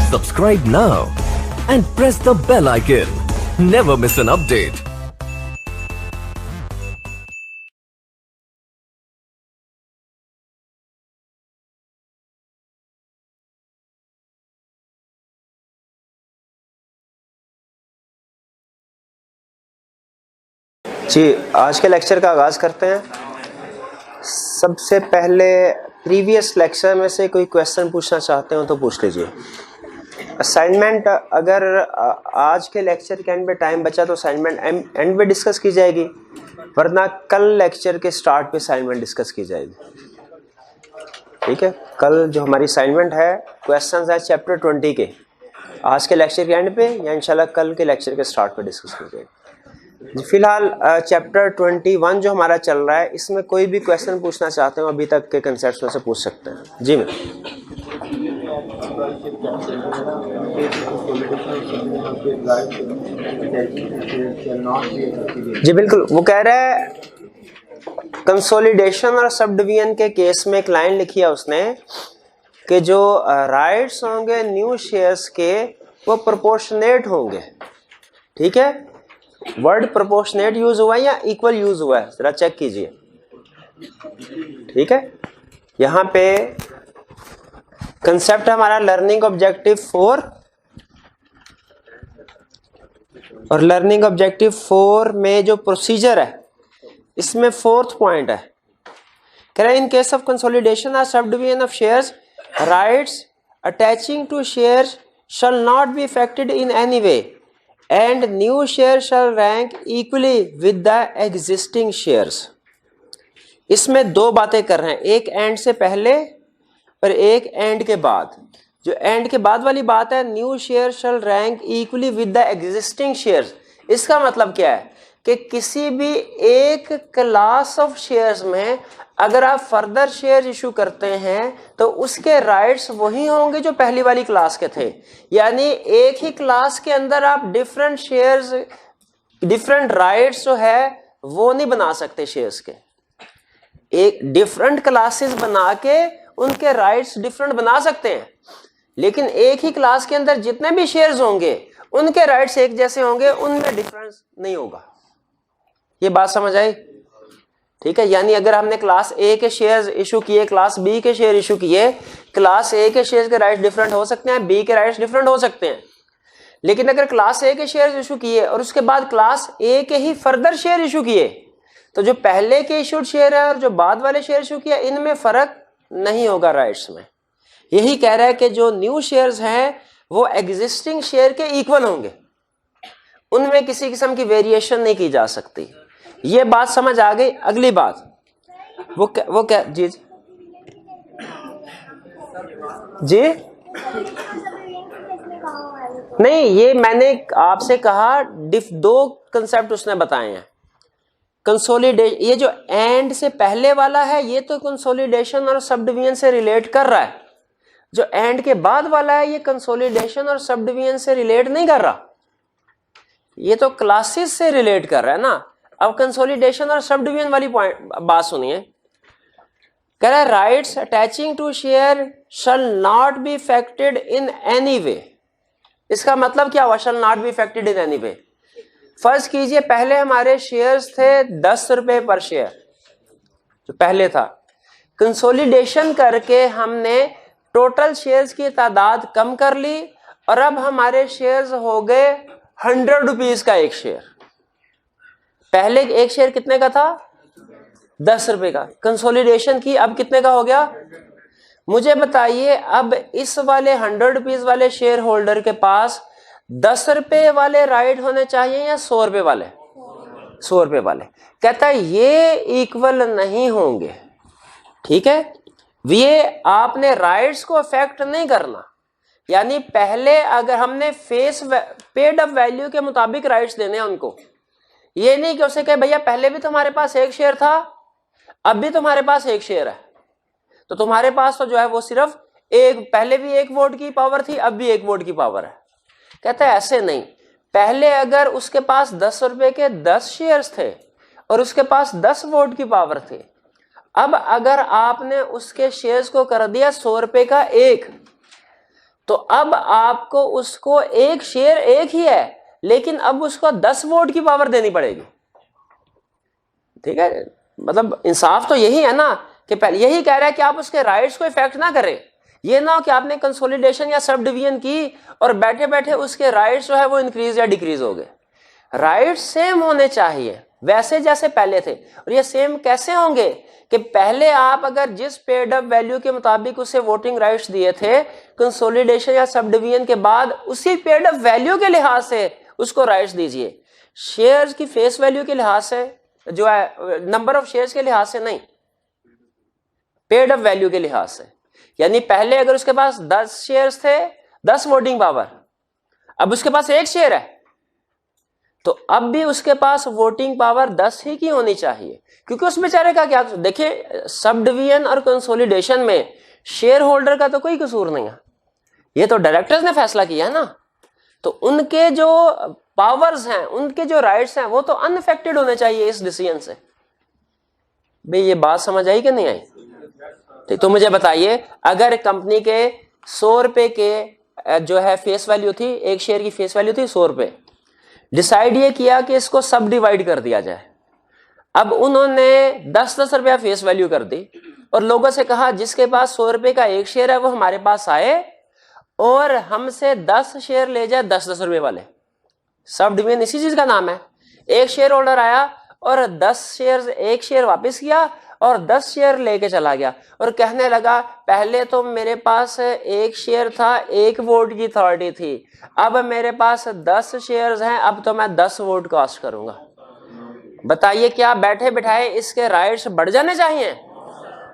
Subscribe now and press the bell icon. Never miss an update. जी, आज के lecture का आगाज़ करते हैं। सबसे पहले प्रीवियस लेक्चर में से कोई क्वेश्चन पूछना चाहते हो तो पूछ लीजिए। असाइनमेंट अगर आज के लेक्चर के एंड पे टाइम बचा तो असाइनमेंट एंड पे डिस्कस की जाएगी, वरना कल लेक्चर के स्टार्ट पे असाइनमेंट डिस्कस की जाएगी। ठीक है, कल जो हमारी असाइनमेंट है क्वेश्चंस है चैप्टर 20 के, आज के लेक्चर के एंड पे या इंशाल्लाह कल के लेक्चर के स्टार्ट पे डिस्कस की जाएगी। फिलहाल चैप्टर 21 जो हमारा चल रहा है, इसमें कोई भी क्वेश्चन पूछना चाहते हो अभी तक के कंसेप्ट्स में से पूछ सकते हैं। जी मैं जी बिल्कुल, वो कह रहा है कंसोलिडेशन और सब डिवीजन के केस में एक लाइन लिखी है उसने कि जो राइट्स होंगे न्यू शेयर्स के वो प्रोपोर्शनेट होंगे। ठीक है, वर्ड प्रोपोर्शनेट यूज हुआ है या इक्वल यूज हुआ है, जरा चेक कीजिए। ठीक है, यहां पे कंसेप्ट है हमारा लर्निंग ऑब्जेक्टिव 4, और लर्निंग ऑब्जेक्टिव 4 में जो प्रोसीजर है इसमें फोर्थ पॉइंट है, कह रहा है इन केस ऑफ कंसोलिडेशन और sub division of shares rights attaching to shares shall not be affected in any way and new share shall rank equally with the existing shares। इसमें दो बातें कर रहे हैं, एक एंड से पहले और एक एंड के बाद। जो एंड के बाद वाली बात है new share shall rank equally with the existing shares, इसका मतलब क्या है कि किसी भी एक क्लास ऑफ शेयर्स में अगर आप फर्दर शेयर इशू करते हैं तो उसके राइट्स वही होंगे जो पहली वाली क्लास के थे। यानी एक ही क्लास के अंदर आप डिफरेंट शेयर्स, डिफरेंट राइट्स जो है वो नहीं बना सकते शेयर्स के। एक डिफरेंट क्लासेस बना के उनके राइट्स डिफरेंट बना सकते हैं, लेकिन एक ही क्लास के अंदर जितने भी शेयर्स होंगे उनके राइट्स एक जैसे होंगे, उनमें डिफरेंस नहीं होगा। ये बात समझ आई? ठीक है, यानी अगर हमने क्लास ए के शेयर्स इशू किए, क्लास बी के शेयर इशू किए, क्लास ए के शेयर्स के राइट्स डिफरेंट हो सकते हैं, बी के राइट्स डिफरेंट हो सकते हैं। लेकिन अगर क्लास ए के शेयर्स इशू किए और उसके बाद क्लास ए के ही फर्दर शेयर इशू किए, तो जो पहले के इशूड शेयर है और जो बाद वाले शेयर इशू किया, इनमें फर्क नहीं होगा राइट्स में। यही कह रहा है कि जो न्यू शेयर्स हैं वो एग्जिस्टिंग शेयर के इक्वल होंगे, उनमें किसी किस्म की वेरिएशन नहीं की जा सकती। ये बात समझ आ गई? अगली बात वो क्या जी जी नहीं, ये मैंने आपसे कहा दो कंसेप्ट उसने बताए हैं। कंसोलिडेशन, ये जो एंड से पहले वाला है ये तो कंसोलिडेशन और सब डिवीजन से रिलेट कर रहा है। जो एंड के बाद वाला है ये कंसोलिडेशन और सब डिवीजन से रिलेट नहीं कर रहा, ये तो क्लासेस से रिलेट कर रहा है ना। अब कंसोलिडेशन और सब डिवीजन वाली बात सुनिए, कह रहा है rights attaching to share shall not be affected in any way. इसका मतलब क्या हुआ shall not be affected in any way? फर्ज कीजिए पहले हमारे शेयर्स थे 10 रुपए पर शेयर, जो पहले था। कंसोलिडेशन करके हमने टोटल शेयर्स की तादाद कम कर ली और अब हमारे शेयर्स हो गए 100 रुपीज का एक शेयर। पहले एक शेयर कितने का था? 10 रुपए का। कंसोलिडेशन की, अब कितने का हो गया? मुझे बताइए, अब इस वाले 100 रुपीज वाले शेयर होल्डर के पास 10 रुपए वाले राइट होने चाहिए या 100 रुपए वाले? 100 रुपए वाले। कहता है ये इक्वल नहीं होंगे। ठीक है, ये आपने राइट्स को अफेक्ट नहीं करना। यानी पहले अगर हमने फेस पेड अप वैल्यू के मुताबिक राइट्स देने हैं उनको, ये नहीं कि उसे कहे भैया पहले भी तुम्हारे पास एक शेयर था, अब भी तुम्हारे पास एक शेयर है, तो तुम्हारे पास तो जो है वो सिर्फ एक, पहले भी एक वोट की पावर थी, अब भी एक वोट की पावर है। कहता है ऐसे नहीं, पहले अगर उसके पास 10 रुपए के 10 शेयर्स थे और उसके पास 10 वोट की पावर थी, अब अगर आपने उसके शेयर्स को कर दिया 100 रुपए का एक, तो अब आपको उसको एक शेयर एक ही है, लेकिन अब उसको 10 वोट की पावर देनी पड़ेगी। ठीक है, मतलब इंसाफ तो यही है ना कि पहले यही कह रहा है कि आप उसके राइट्स को इफेक्ट ना करें। ये ना हो कि आपने कंसोलिडेशन या सब डिवीजन की और बैठे बैठे उसके राइट्स जो है वो इंक्रीज या डिक्रीज हो गए। राइट्स सेम होने चाहिए वैसे जैसे पहले थे। और ये सेम कैसे होंगे कि पहले आप अगर जिस पेड अप वैल्यू के मुताबिक उसे वोटिंग राइट्स दिए थे, कंसोलिडेशन या सब डिवीजन के बाद उसी पेड अप वैल्यू के लिहाज से उसको राइट्स दीजिए। शेयर्स की फेस वैल्यू के लिहाज से जो है, नंबर ऑफ शेयर्स के लिहाज से नहीं, पेड अप वैल्यू के लिहाज से। यानी पहले अगर उसके पास 10 शेयर्स थे, 10 वोटिंग पावर, अब उसके पास एक शेयर है, तो अब भी उसके पास वोटिंग पावर 10 ही की होनी चाहिए। क्योंकि उस बेचारे का क्या, देखिए सब डिवीजन और कंसोलिडेशन में शेयर होल्डर का तो कोई कसूर नहीं है, ये तो डायरेक्टर्स ने फैसला किया है ना। तो उनके जो पावर्स हैं, उनके जो राइट्स हैं, वो तो अनअफेक्टेड होने चाहिए इस डिसीजन से। भाई ये बात समझ आई कि नहीं आई? तो मुझे बताइए, अगर कंपनी के 100 रुपए के जो है फेस वैल्यू थी, एक शेयर की फेस वैल्यू थी 100 रुपए, डिसाइड ये किया कि इसको सब डिवाइड कर दिया जाए। अब उन्होंने 10-10 रुपया फेस वैल्यू कर दी और लोगों से कहा जिसके पास 100 रुपए का एक शेयर है वो हमारे पास आए और हमसे 10 शेयर ले जाए 10-10 रुपए वाले। सब डिवीजन इसी चीज का नाम है। एक शेयर होल्डर आया और 10 शेयर, एक शेयर वापस किया और 10 शेयर लेके चला गया और कहने लगा पहले तो मेरे पास एक शेयर था, एक वोट की अथॉरिटी थी, अब मेरे पास 10 शेयर्स हैं, अब तो मैं 10 वोट कास्ट करूंगा। बताइए क्या बैठे बिठाए इसके राइट्स बढ़ जाने चाहिए?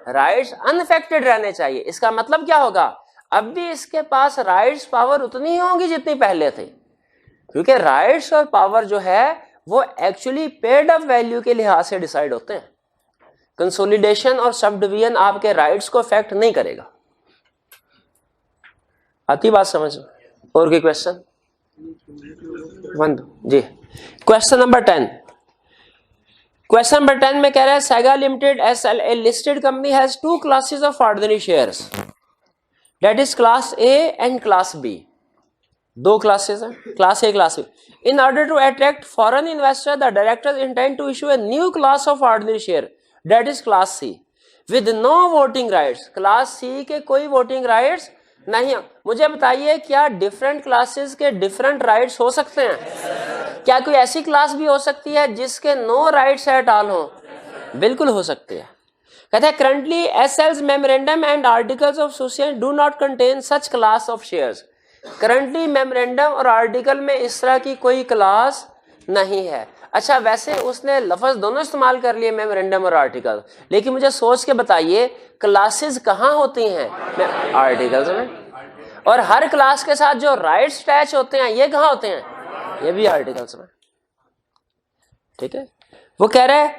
राइट्स अनअफेक्टेड रहने चाहिए। इसका मतलब क्या होगा, अब भी इसके पास राइट्स पावर उतनी ही होगी जितनी पहले थी, क्योंकि राइट्स और पावर जो है वो एक्चुअली पेड अप वैल्यू के लिहाज से डिसाइड होते हैं। कंसोलिडेशन और सब डिवीजन आपके राइट्स को अफेक्ट नहीं करेगा। आती बात समझ में? और कोई क्वेश्चन? जी, क्वेश्चन नंबर 10। क्वेश्चन नंबर 10 में कह रहा है Sega limited SL a listed company has 2 classes of ordinary shares, that is class A and class B. 2 classes हैं, class A class B. In order to attract foreign investor the directors intend to issue a new class of ordinary share that is class C with no voting rights. Class C के कोई voting rights नहीं। मुझे बताइए क्या different classes के different rights हो सकते हैं? क्या कोई ऐसी क्लास भी हो सकती है जिसके नो राइट्स एट ऑल हो? बिल्कुल हो सकती है। कहते हैं currently SL's memorandum and articles of association do not contain such class of shares. Currently memorandum और आर्टिकल में इस तरह की कोई क्लास नहीं है। अच्छा, वैसे उसने लफ्ज दोनों इस्तेमाल कर लिए, मेमोरेंडम और आर्टिकल, लेकिन मुझे सोच के बताइए क्लासेस कहाँ होती हैं? आर्टिकल्स में। और हर क्लास के साथ जो राइट्स अटैच होते हैं ये कहाँ होते हैं? ये भी आर्टिकल्स में। ठीक है, वो कह रहे हैं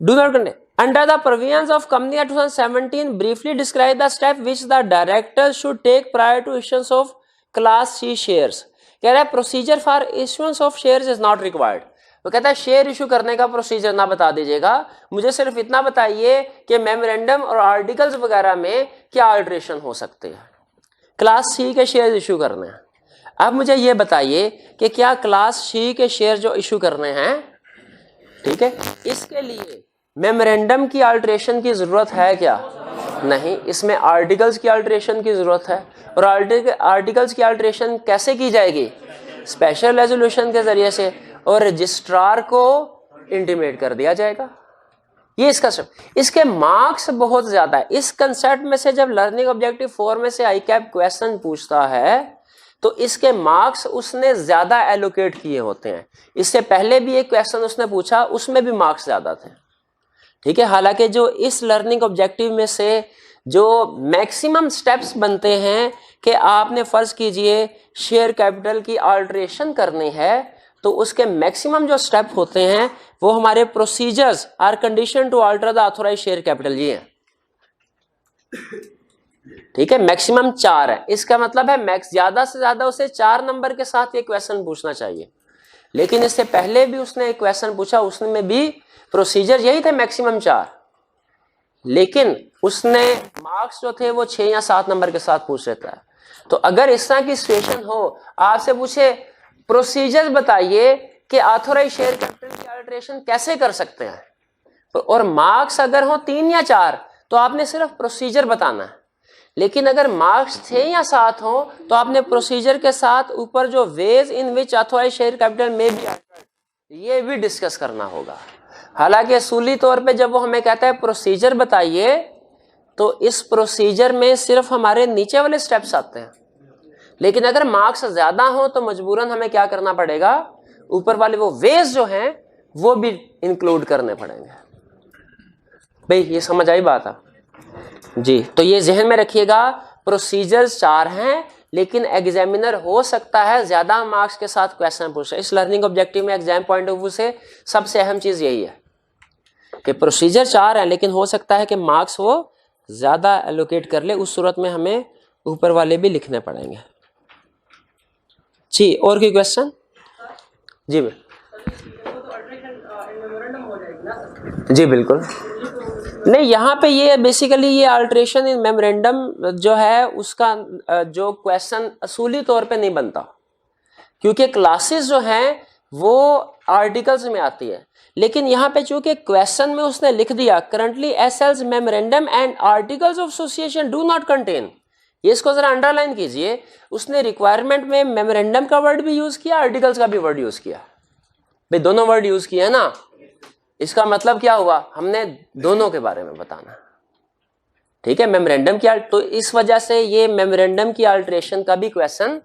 do not contain under the provisions of company act 2017 briefly describe the step which the director should take prior to issuance of class C shares. कह रहा है procedure for issuance of shares is not required. वो कहता है share issue करने का procedure ना बता दीजिएगा, मुझे सिर्फ इतना बताइए कि मेमोरेंडम और आर्टिकल्स वगैरह में क्या अल्टरेशन हो सकते हैं। क्लास सी के शेयर इशू करने हैं। अब मुझे ये बताइए कि क्या क्लास सी के शेयर जो इशू करने हैं, ठीक है, इसके लिए मेमोरेंडम की अल्टरेशन की जरूरत है क्या? नहीं, इसमें आर्टिकल्स की अल्टरेशन की जरूरत है। और आर्टिकल्स की अल्टरेशन कैसे की जाएगी? स्पेशल रेजोल्यूशन के जरिए से, और रजिस्ट्रार को इंटीमेट कर दिया जाएगा। ये इसका सब। इसके मार्क्स बहुत ज्यादा है। इस कंसेप्ट में से जब लर्निंग ऑब्जेक्टिव 4 में से आईकैप क्वेश्चन पूछता है तो इसके मार्क्स उसने ज्यादा एलोकेट किए होते हैं। इससे पहले भी एक क्वेश्चन उसने पूछा, उसमें भी मार्क्स ज्यादा थे। ठीक है, हालांकि जो इस लर्निंग ऑब्जेक्टिव में से जो मैक्सिमम स्टेप्स बनते हैं कि आपने फर्ज कीजिए शेयर कैपिटल की अल्टरेशन करनी है, तो उसके मैक्सिमम जो स्टेप होते हैं वो हमारे procedures are condition to alter the authorise share capital ये है। ठीक है, मैक्सिमम 4 है। इसका मतलब है मैक्स ज्यादा से ज्यादा उसे 4 नंबर के साथ ये क्वेश्चन पूछना चाहिए। लेकिन इससे पहले भी उसने एक क्वेश्चन पूछा, उसमें भी प्रोसीजर यही थे मैक्सिमम 4, लेकिन उसने मार्क्स जो थे वो 6 या 7 नंबर के साथ पूछ लेता है। तो अगर इस तरह की सिचुएशन हो, आपसे पूछे प्रोसीजर बताइए कि ऑथोराइज शेयर कैपिटल की अल्टरेशन कैसे कर सकते हैं, और मार्क्स अगर हो 3 या 4 तो आपने सिर्फ प्रोसीजर बताना है। लेकिन अगर मार्क्स 6 या 7 हो तो आपने प्रोसीजर के साथ ऊपर जो ways in which authorise share capital में भी ये भी डिस्कस करना होगा। हालांकि असूली तौर पे जब वो हमें कहता है प्रोसीजर बताइए, तो इस प्रोसीजर में सिर्फ हमारे नीचे वाले स्टेप्स आते हैं। लेकिन अगर मार्क्स ज्यादा हो तो मजबूरन हमें क्या करना पड़ेगा, ऊपर वाले वो वेज जो हैं वो भी इंक्लूड करने पड़ेंगे। भाई ये समझ आई बात आप जी? तो ये जहन में रखिएगा, प्रोसीजर्स 4 हैं, लेकिन एग्जामिनर हो सकता है ज्यादा मार्क्स के साथ क्वेश्चन पूछे। इस लर्निंग ऑब्जेक्टिव में एग्जाम पॉइंट ऑफ व्यू से सबसे अहम चीज यही है कि प्रोसीजर 4 है, लेकिन हो सकता है कि मार्क्स वो ज्यादा एलोकेट कर ले। उस सूरत में हमें ऊपर वाले भी लिखने पड़ेंगे जी। और कोई क्वेश्चन? जी जी बिल्कुल नहीं, यहाँ पे ये बेसिकली ये अल्टरेशन इन मेमोरेंडम जो है उसका जो क्वेश्चन असूली तौर पे नहीं बनता, क्योंकि क्लासेस जो हैं वो आर्टिकल्स में आती है। लेकिन यहाँ पे चूंकि क्वेश्चन में उसने लिख दिया currently SL's memorandum and articles of association do not contain, ये इसको जरा अंडरलाइन कीजिए। उसने रिक्वायरमेंट में मेमोरेंडम का वर्ड भी यूज किया, आर्टिकल्स का भी वर्ड यूज किया। भाई दोनों वर्ड यूज किए है ना, इसका मतलब क्या हुआ, हमने दोनों के बारे में बताना, ठीक है। मेमोरेंडम की तो इस वजह से ये मेमोरेंडम की अल्टरेशन का भी क्वेश्चन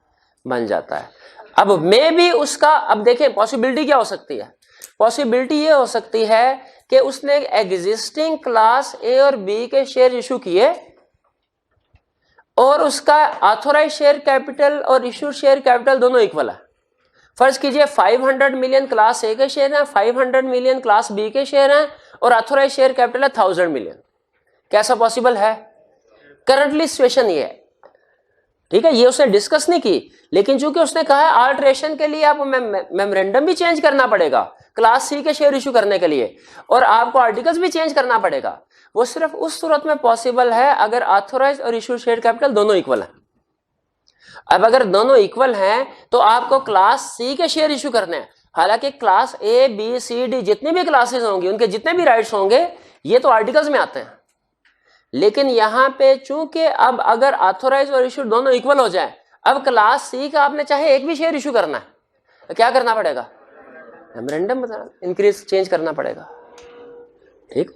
बन जाता है। अब मैं भी उसका, अब देखें पॉसिबिलिटी क्या हो सकती है, पॉसिबिलिटी ये हो सकती है कि उसने एग्जिस्टिंग क्लास ए और बी के शेयर इशू किए और उसका ऑथोराइज शेयर कैपिटल और इशू शेयर कैपिटल दोनों इक्वल है। फर्ज कीजिए 500 मिलियन क्लास ए के शेयर हैं, 500 मिलियन क्लास बी के शेयर हैं और ऑथोराइज शेयर कैपिटल है 1000 मिलियन। कैसा पॉसिबल है? करंटली सिचुएशन ये है, ठीक है। ये उसने डिस्कस नहीं की, लेकिन चूंकि उसने कहा है अल्टरेशन के लिए आपको मेमोरेंडम भी चेंज करना पड़ेगा क्लास सी के शेयर इशू करने के लिए, और आपको आर्टिकल्स भी चेंज करना पड़ेगा। वो सिर्फ उस सूरत में पॉसिबल है अगर ऑथोराइज और इशू शेयर कैपिटल दोनों इक्वल है। अब अगर दोनों इक्वल हैं तो आपको क्लास सी के शेयर इशू करने हैं। हालांकि class A B C D जितनी भी क्लासेस होंगी उनके जितने भी राइट्स होंगे ये तो आर्टिकल्स में आते हैं। लेकिन यहां पे चूंकि अब अगर ऑथोराइज और इशू दोनों इक्वल हो जाए, अब क्लास सी का आपने चाहे एक भी शेयर इशू करना है तो क्या करना पड़ेगा, मेमोरेंडम इंक्रीज चेंज करना पड़ेगा, ठीक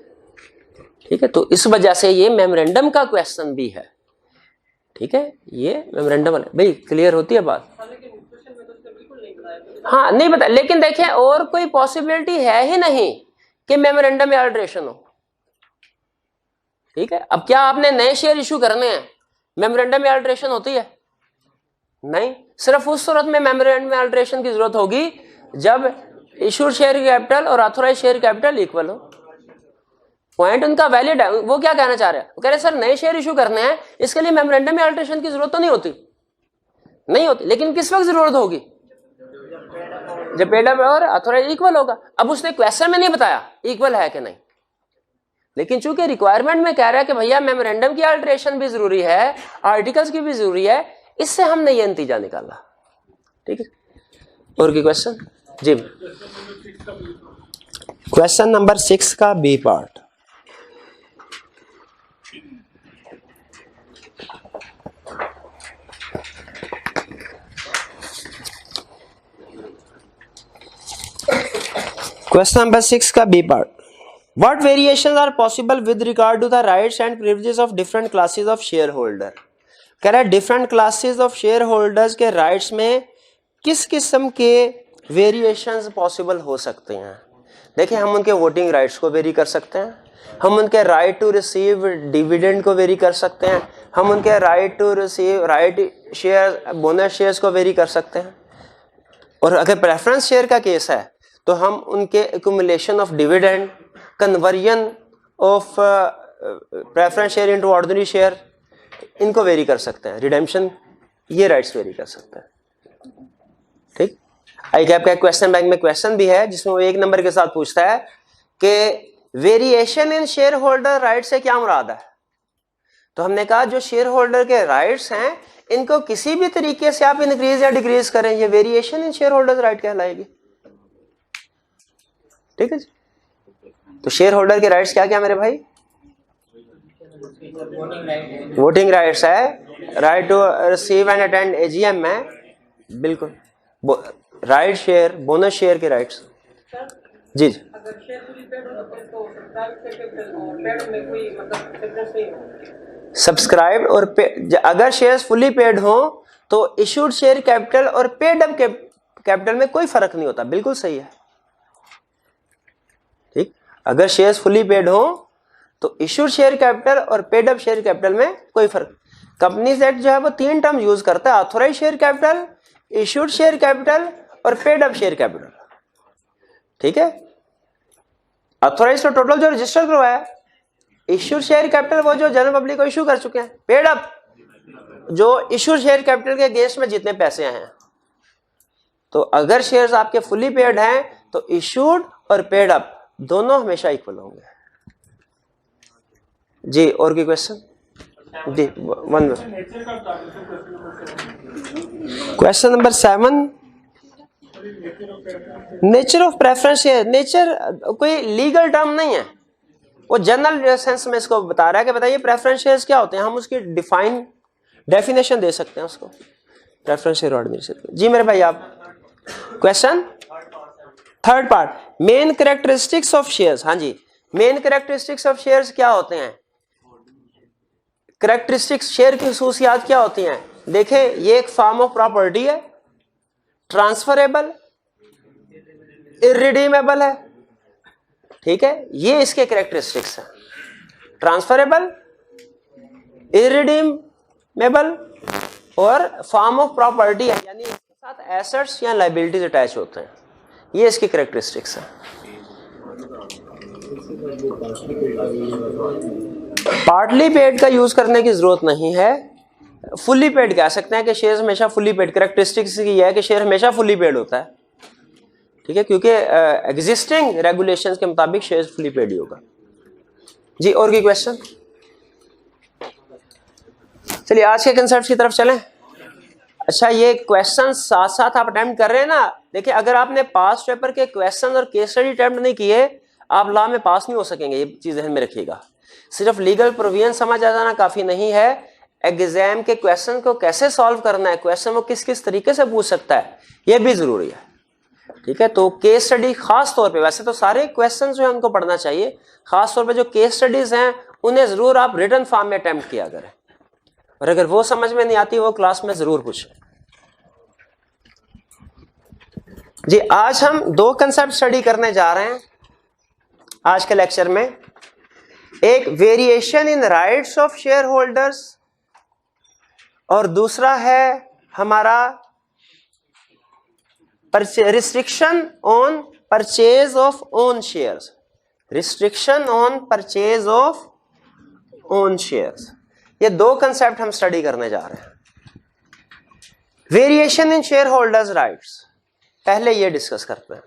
है। तो इस वजह से ये मेमोरेंडम का क्वेश्चन भी है, ठीक है। ये मेमोरेंडम वाले भाई क्लियर होती है बात? हाँ नहीं बता, लेकिन देखें और कोई पॉसिबिलिटी है ही नहीं कि मेमोरेंडम में अल्टरेशन हो, ठीक है। अब क्या आपने नए शेयर इशू करने हैं, मेमोरेंडम में अल्टरेशन होती है? नहीं, सिर्फ उस सूरत में मेमोरेंडम में अल्टरेशन की जरूरत होगी जब इशूड शेयर कैपिटल और ऑथोराइज शेयर कैपिटल इक्वल हो। पॉइंट उनका वैलिड है। वो क्या कहना चाह रहे हैं, वो कह रहे हैं सर नए शेयर इशू करने हैं, इसके लिए मेमोरेंडम में अल्टरेशन की जरूरत तो नहीं होती, नहीं होती, लेकिन किस वक्त जरूरत होगी, जब पेड अप और ऑथोराइज इक्वल होगा। अब उसने क्वेश्चन में नहीं बताया इक्वल है कि नहीं, लेकिन चूंकि रिक्वायरमेंट में कह रहा है कि भैया मेमोरेंडम की अल्टरेशन भी जरूरी है, आर्टिकल्स की भी जरूरी है, इससे हमने ये नतीजा निकाला, ठीक है। और की क्वेश्चन? जी क्वेश्चन नंबर 6 का बी पार्ट। क्वेश्चन नंबर 6 का B part, what variations are possible with regard to the rights and privileges of different classes of share holder. कह रहा है different classes of share holders के rights में किस किस्म के वेरिएशंस पॉसिबल हो सकते हैं। देखिए हम उनके वोटिंग राइट्स को वेरी कर सकते हैं, हम उनके राइट टू रिसीव डिविडेंड को वेरी कर सकते हैं, हम उनके right to receive right share bonus shares को वेरी कर सकते हैं, और अगर प्रेफरेंस शेयर का केस है तो हम उनके accumulation of dividend, conversion of preference share into ordinary share, इनको वेरी कर सकते हैं, रिडेम्पशन, ये राइट्स वेरी कर सकते हैं, ठीक। आई कैप का क्वेश्चन बैंक में क्वेश्चन भी है जिसमें वो 1 नंबर के साथ पूछता है कि variation in share holder right से क्या मुराद है। तो हमने कहा जो शेयर होल्डर के राइट्स हैं इनको किसी भी तरीके से आप इंक्रीज या डिक्रीज करें, ये variation in share holder right कहलाएगी। ठीक है जी। तो शेयर होल्डर के राइट्स क्या क्या मेरे भाई? वोटिंग राइट्स है, right to receive and attend AGM है, बिल्कुल राइट शेयर, बोनस शेयर के राइट्स। जी जी। सब्सक्राइब और अगर शेयर्स फुली पेड हो तो इशूड शेयर कैपिटल और पेड अप कैपिटल में कोई फर्क नहीं होता, बिल्कुल सही है। ठीक, अगर शेयर्स फुली पेड हो तो इशूड शेयर कैपिटल और पेड अप शेयर कैपिटल में कोई फर्क। कंपनीज एक्ट जो है वो 3 टर्म यूज करता है, authorise share capital, issued share capital और पेड अप शेयर कैपिटल। ठीक है, ऑथोराइज तो टोटल जो रजिस्टर करवाया है, इशूड शेयर कैपिटल वो जो जनरल पब्लिक को इशू कर चुके हैं, पेड अप जो इशूड शेयर कैपिटल के अगेंस्ट में जितने पैसे हैं। तो अगर शेयर्स आपके फुली पेड हैं तो इशूड और पेड अप दोनों हमेशा इक्वल होंगे। जी, और कोई क्वेश्चन? जी, question number 7, nature of preference share. Nature कोई लीगल टर्म नहीं है, वो जनरल सेंस में इसको बता रहा है कि बताइए प्रेफरेंस शेयर्स क्या होते हैं, हम उसकी डेफिनेशन दे सकते हैं उसको, प्रेफरेंस शेयर ऑर्डिनरी शेयर। जी मेरे भाई आप question 3rd part, main characteristics of shares. हाँ जी, मेन कैरेक्टरिस्टिक्स ऑफ शेयर्स क्या होते हैं? कैरेक्टरिस्टिक्स शेयर की खसूसियात क्या होती हैं? देखें, ये एक फॉर्म ऑफ प्रॉपर्टी है, ट्रांसफरेबल, इररिडीमेबल है। ठीक है, ये इसके कैरेक्टरिस्टिक्स हैं, ट्रांसफरेबल, इररिडीमेबल और फॉर्म ऑफ प्रॉपर्टी है, यानी इसके साथ एसेट्स या लायबिलिटीज अटैच होते हैं। ये इसकी कैरेक्टरिस्टिक्स है। पार्टली पेड का यूज करने की जरूरत नहीं है, फुल्ली पेड कह सकते हैं कि शेयर हमेशा फुल्ली पेड। कैरेक्टरिस्टिक्स की है कि शेयर हमेशा फुल्ली पेड होता है। ठीक है, क्योंकि एग्जिस्टिंग रेगुलेशंस के मुताबिक शेयर फुल्ली पेड ही होगा। जी, और कोई क्वेश्चन? चलिए आज के कंसेप्ट की तरफ चलें। अच्छा, ये क्वेश्चन साथ साथ आप अटेम्प्ट कर रहे हैं ना। देखिए, अगर आपने पास पेपर के क्वेश्चन और केस स्टडी अटेम्प्ट नहीं किए, आप लॉ में पास नहीं हो सकेंगे। ये चीज ध्यान में रखिएगा। सिर्फ लीगल प्रोविजन समझ आ जाना काफी नहीं है, एग्जाम के क्वेश्चन को कैसे सॉल्व करना है, क्वेश्चन वो किस किस तरीके से पूछ सकता है, ये भी जरूरी है। ठीक है, तो केस स्टडी खास तौर पे, वैसे तो सारे क्वेश्चन जो है उनको पढ़ना चाहिए, खास तौर पे जो केस स्टडीज हैं उन्हें जरूर आप रिटन फॉर्म में अटेम्प्ट किया करें, और अगर वो समझ में नहीं आती वो क्लास में जरूर पूछें। जी, आज हम 2 कंसेप्ट स्टडी करने जा रहे हैं आज के लेक्चर में। एक variation in rights of share holders और दूसरा है हमारा restriction on purchase of own shares. Restriction on purchase of own shares, ये 2 कंसेप्ट हम स्टडी करने जा रहे हैं। Variation in share holders rights, पहले ये डिस्कस करते हैं।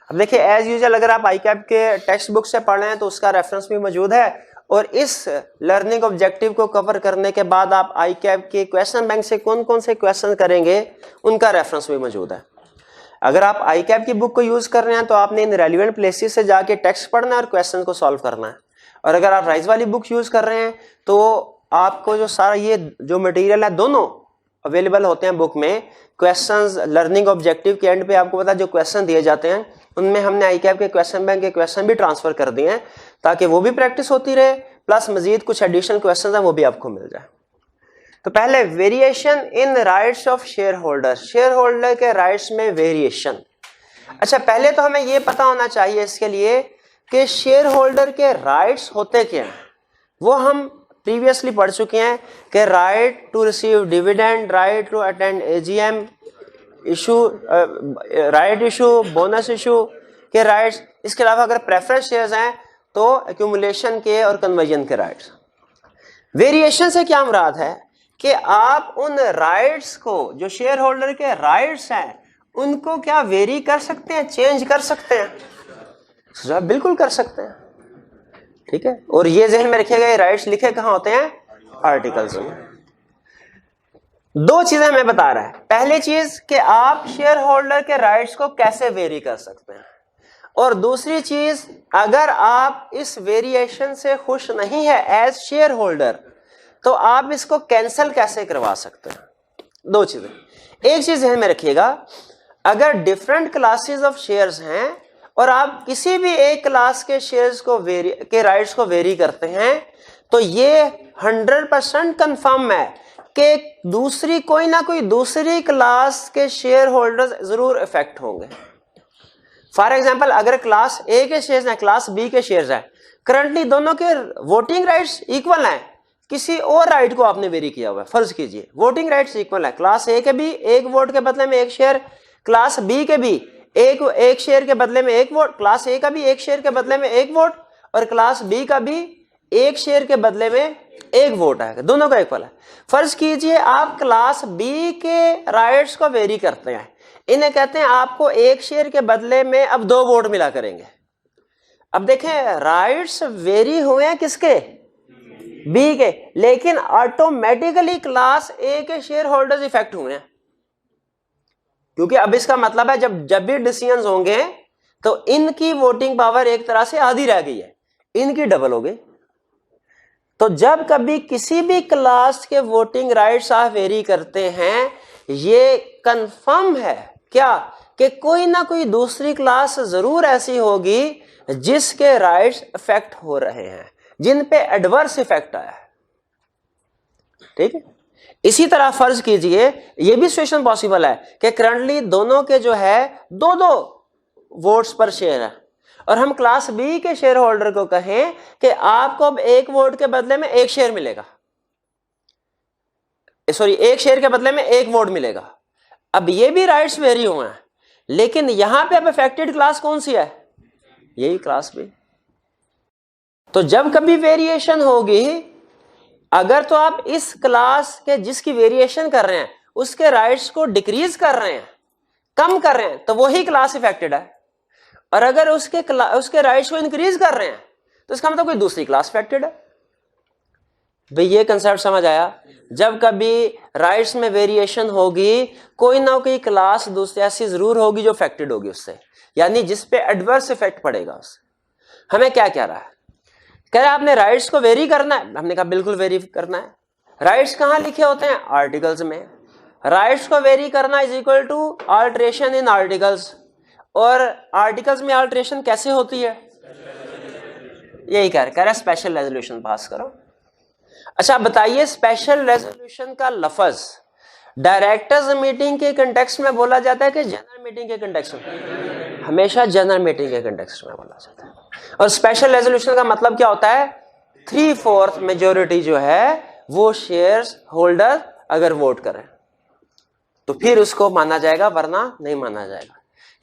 अब देखिए, एज यूजुअल अगर आप आईकैप के टेक्स्ट बुक से पढ़ रहे हैं तो उसका रेफरेंस भी मौजूद है, और इस लर्निंग ऑब्जेक्टिव को कवर करने के बाद आप आईकैप के क्वेश्चन बैंक से कौन कौन से क्वेश्चन करेंगे उनका रेफरेंस भी मौजूद है। अगर आप आईकैप की बुक को यूज कर रहे हैं तो आपने इन रेलिवेंट प्लेसेस से जाके टेक्स्ट पढ़ना है और क्वेश्चन को सॉल्व करना है। और अगर आप राइज वाली बुक यूज कर रहे हैं तो आपको जो सारा ये जो मटेरियल है दोनों अवेलेबल होते हैं बुक में। क्वेश्चंस लर्निंग ऑब्जेक्टिव के एंड पे आपको पता है जो क्वेश्चन दिए जाते हैं उनमें हमने आईकैप के क्वेश्चन बैंक के क्वेश्चन भी ट्रांसफर कर दिए हैं, ताकि वो भी प्रैक्टिस होती रहे, प्लस मजीद कुछ एडिशनल क्वेश्चन है वो भी आपको मिल जाए। तो पहले variation in rights of share holder, share holder के राइट्स में वेरिएशन। अच्छा, पहले तो हमें ये पता होना चाहिए इसके लिए कि शेयर होल्डर के राइट्स होते क्या हैं। वो हम प्रीवियसली पढ़ चुके हैं कि right to receive dividend, right to attend AGM, issue right issue, bonus issue के राइट्स। इसके अलावा अगर प्रेफरेंस शेयर्स हैं तो एक्यूमुलेशन के और कन्वर्जन के राइट्स। वेरिएशन से क्या मुराद है कि आप उन राइट्स को, जो शेयर होल्डर के राइट्स हैं, उनको क्या वेरी कर सकते हैं, चेंज कर सकते हैं? बिल्कुल कर सकते हैं। ठीक है, और ये ज़हन में रखिएगा, ये राइट्स लिखे कहाँ होते हैं? आर्टिकल्स में। दो चीजें मैं बता रहा है। पहली चीज कि आप शेयर होल्डर के राइट्स को कैसे वेरी कर सकते हैं, और दूसरी चीज अगर आप इस वेरिएशन से खुश नहीं है एज शेयर होल्डर तो आप इसको कैंसिल कैसे करवा सकते हैं। दो चीजें। एक चीज ध्यान में रखिएगा, अगर डिफरेंट क्लासेस ऑफ शेयर्स हैं और आप किसी भी एक क्लास के शेयर्स को के राइट्स को वेरी करते हैं तो ये 100% कंफर्म है कि दूसरी कोई ना कोई दूसरी क्लास के शेयर होल्डर्स जरूर इफेक्ट होंगे। फॉर एग्जाम्पल, अगर क्लास ए के शेयर्स हैं, क्लास बी के शेयर्स हैं, करंटली दोनों के वोटिंग राइट्स इक्वल हैं, किसी और राइट को आपने वेरी किया हुआ है। फर्ज कीजिए वोटिंग राइट्स इक्वल है, क्लास ए के भी एक वोट के बदले में एक शेयर, क्लास बी के भी एक शेयर के बदले में एक वोट, क्लास ए का भी एक शेयर के बदले में एक वोट और क्लास बी का भी एक शेयर के बदले में एक वोट आएगा, दोनों का इक्वल है। फर्ज कीजिए आप क्लास बी के राइट्स को वेरी करते हैं, इन्हें कहते हैं आपको एक शेयर के बदले में अब 2 वोट मिला करेंगे। अब देखें राइट्स वेरी हुए हैं किसके, बी के, लेकिन ऑटोमेटिकली क्लास ए के शेयर होल्डर्स इफेक्ट हुए हैं, क्योंकि अब इसका मतलब है जब भी डिसीजंस होंगे तो इनकी वोटिंग पावर एक तरह से आधी रह गई है, इनकी डबल हो गई। तो जब कभी किसी भी क्लास के वोटिंग राइट्स आप वेरी करते हैं, ये कंफर्म है क्या कि कोई ना कोई दूसरी क्लास जरूर ऐसी होगी जिसके राइट्स इफेक्ट हो रहे हैं, जिन पे एडवर्स इफेक्ट आया है। ठीक है, इसी तरह फर्ज कीजिए ये भी सिचुएशन पॉसिबल है कि करंटली दोनों के जो है 2-2 वोट्स पर शेयर है और हम क्लास बी के शेयर होल्डर को कहें कि आपको अब एक वोट के बदले में एक शेयर मिलेगा, सॉरी एक शेयर के बदले में एक वोट मिलेगा। अब ये भी राइट्स वेरी हुए हैं, लेकिन यहां पे अब अफेक्टेड क्लास कौन सी है, यही क्लास बी। तो जब कभी वेरिएशन होगी, अगर तो आप इस क्लास के जिसकी वेरिएशन कर रहे हैं उसके राइट्स को डिक्रीज कर रहे हैं, कम कर रहे हैं, तो वही क्लास इफेक्टेड है। और अगर उसके राइट्स को इंक्रीज कर रहे हैं तो इसका मतलब कोई दूसरी क्लास इफेक्टेड है। भाई ये कंसेप्ट समझ आया। जब कभी राइट्स में वेरिएशन होगी, कोई ना कोई क्लास दूसरी ऐसी जरूर होगी जो अफेक्टेड होगी उससे, यानी जिस पे एडवर्स इफेक्ट पड़ेगा उससे। हमें क्या कह रहा है, कह रहा है आपने राइट्स को वेरी करना है। हमने कहा बिल्कुल वेरी करना है। राइट्स कहाँ लिखे होते हैं, आर्टिकल्स में। राइट्स को वेरी करना is equal to alteration in articles. और आर्टिकल्स में अल्टरेशन कैसे होती है, यही कह रहा है स्पेशल रेजोल्यूशन पास करो। अच्छा बताइए, स्पेशल रेजोल्यूशन का लफ्ज डायरेक्टर्स मीटिंग के कंटेक्स्ट में बोला जाता है कि जनरल मीटिंग के कंटेक्स्ट में? हमेशा जनरल मीटिंग के कंटेक्स्ट में बोला जाता है। और स्पेशल रेजोल्यूशन का मतलब क्या होता है, 3/4 मेजोरिटी जो है वो शेयर्स होल्डर अगर वोट करें तो फिर उसको माना जाएगा, वरना नहीं माना जाएगा।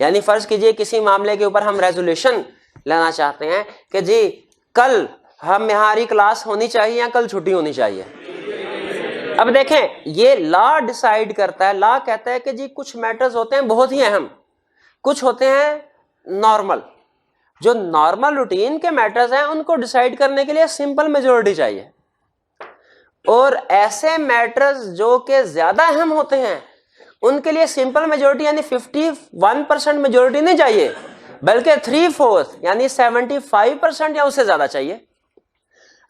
यानी फर्ज कीजिए किसी मामले के ऊपर हम रेजोल्यूशन लेना चाहते हैं कि जी कल हमारी क्लास होनी चाहिए या कल छुट्टी होनी चाहिए। अब देखें ये लॉ डिसाइड करता है। लॉ कहता है कि जी कुछ मैटर्स होते हैं बहुत ही अहम, कुछ होते हैं नॉर्मल। जो नॉर्मल रूटीन के मैटर्स हैं उनको डिसाइड करने के लिए सिंपल मेजोरिटी चाहिए, और ऐसे मैटर्स जो कि ज्यादा अहम होते हैं उनके लिए सिंपल मेजोरिटी यानी 51% मेजोरिटी नहीं चाहिए, बल्कि 3/4 यानी 75% या उससे ज्यादा चाहिए।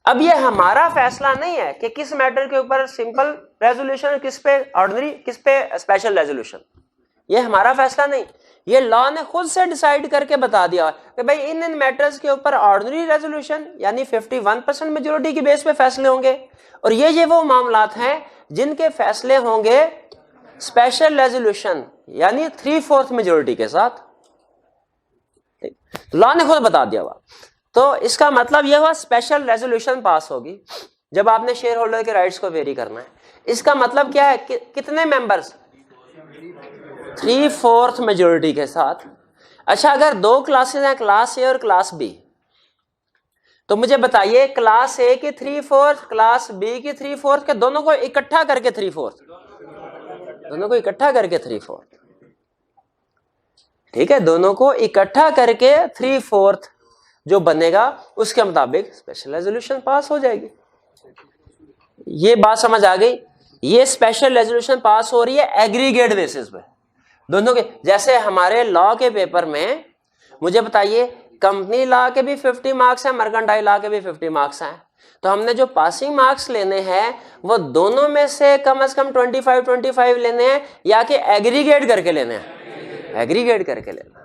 अब ये हमारा फैसला नहीं है कि किस मैटर के ऊपर सिंपल रेजोल्यूशन, किस पे ऑर्डिनरी, किस पे स्पेशल रेजोल्यूशन। ये हमारा फैसला नहीं, ये लॉ ने खुद से डिसाइड करके बता दिया कि भाई इन मैटर्स के ऊपर ऑर्डिनरी रेजोल्यूशन यानी 51% मेजोरिटी की बेस पे फैसले होंगे, और ये वो मामलात हैं जिनके फैसले होंगे स्पेशल रेजोल्यूशन यानी 3/4 मेजोरिटी के साथ। लॉ ने खुद बता दिया हुआ। तो इसका मतलब यह हुआ स्पेशल रेजोल्यूशन पास होगी जब आपने शेयर होल्डर के राइट्स को वेरी करना है। इसका मतलब क्या है, कितने मेंबर्स, 3/4 मेजोरिटी के साथ। अच्छा अगर 2 क्लासेस हैं, क्लास ए और क्लास बी, तो मुझे बताइए क्लास ए की 3/4 क्लास बी की 3/4 के दोनों को इकट्ठा करके 3/4, दोनों को इकट्ठा करके 3/4, ठीक है, दोनों को इकट्ठा करके 3/4 जो बनेगा उसके मुताबिक स्पेशल रेजोल्यूशन पास हो जाएगी। ये बात समझ आ गई। ये स्पेशल रेजोल्यूशन पास हो रही है एग्रीगेट बेसिस पे दोनों के। जैसे हमारे लॉ के पेपर में मुझे बताइए, कंपनी लॉ के भी 50 मार्क्स हैं, मर्केंटाइल लॉ के भी 50 मार्क्स हैं, तो हमने जो पासिंग मार्क्स लेने हैं वो दोनों में से कम 25 लेने हैं या कि एग्रीगेट करके लेने हैं? एग्रीगेट करके लेना।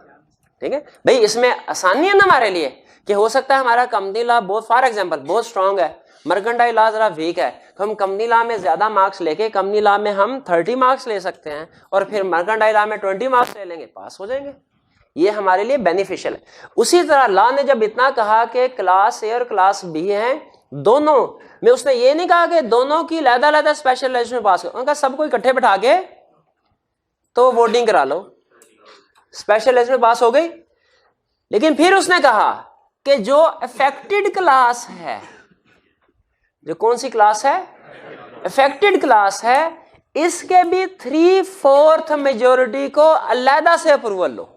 ठीक है भाई, इसमें आसानी है ना हमारे लिए कि हो सकता है हमारा कंपनी लॉ बहुत, फॉर एग्जांपल, बहुत स्ट्रांग है, मर्केंटाइल लॉ जरा वीक है, तो हम कंपनी लॉ में ज्यादा मार्क्स लेके कंपनी लॉ में हम 30 मार्क्स ले सकते हैं और फिर मर्केंटाइल लॉ में 20 मार्क्स ले लेंगे, पास हो जाएंगे। ये हमारे लिए बेनिफिशियल है। उसी तरह लॉ ने जब इतना कहा कि क्लास ए और क्लास बी हैं दोनों में, उसने ये नहीं कहा कि दोनों की लहदा स्पेशल रेजोल्यूशन पास करो, उनका सबको इकट्ठे बैठा के तो वोटिंग करा लो, स्पेशल रेजोल्यूशन पास हो गई। लेकिन फिर उसने कहा कि जो अफेक्टेड क्लास है, जो कौन सी क्लास है? अफेक्टेड क्लास है, इसके भी 3/4 मेजोरिटी को अलहदा से अप्रूवल लो,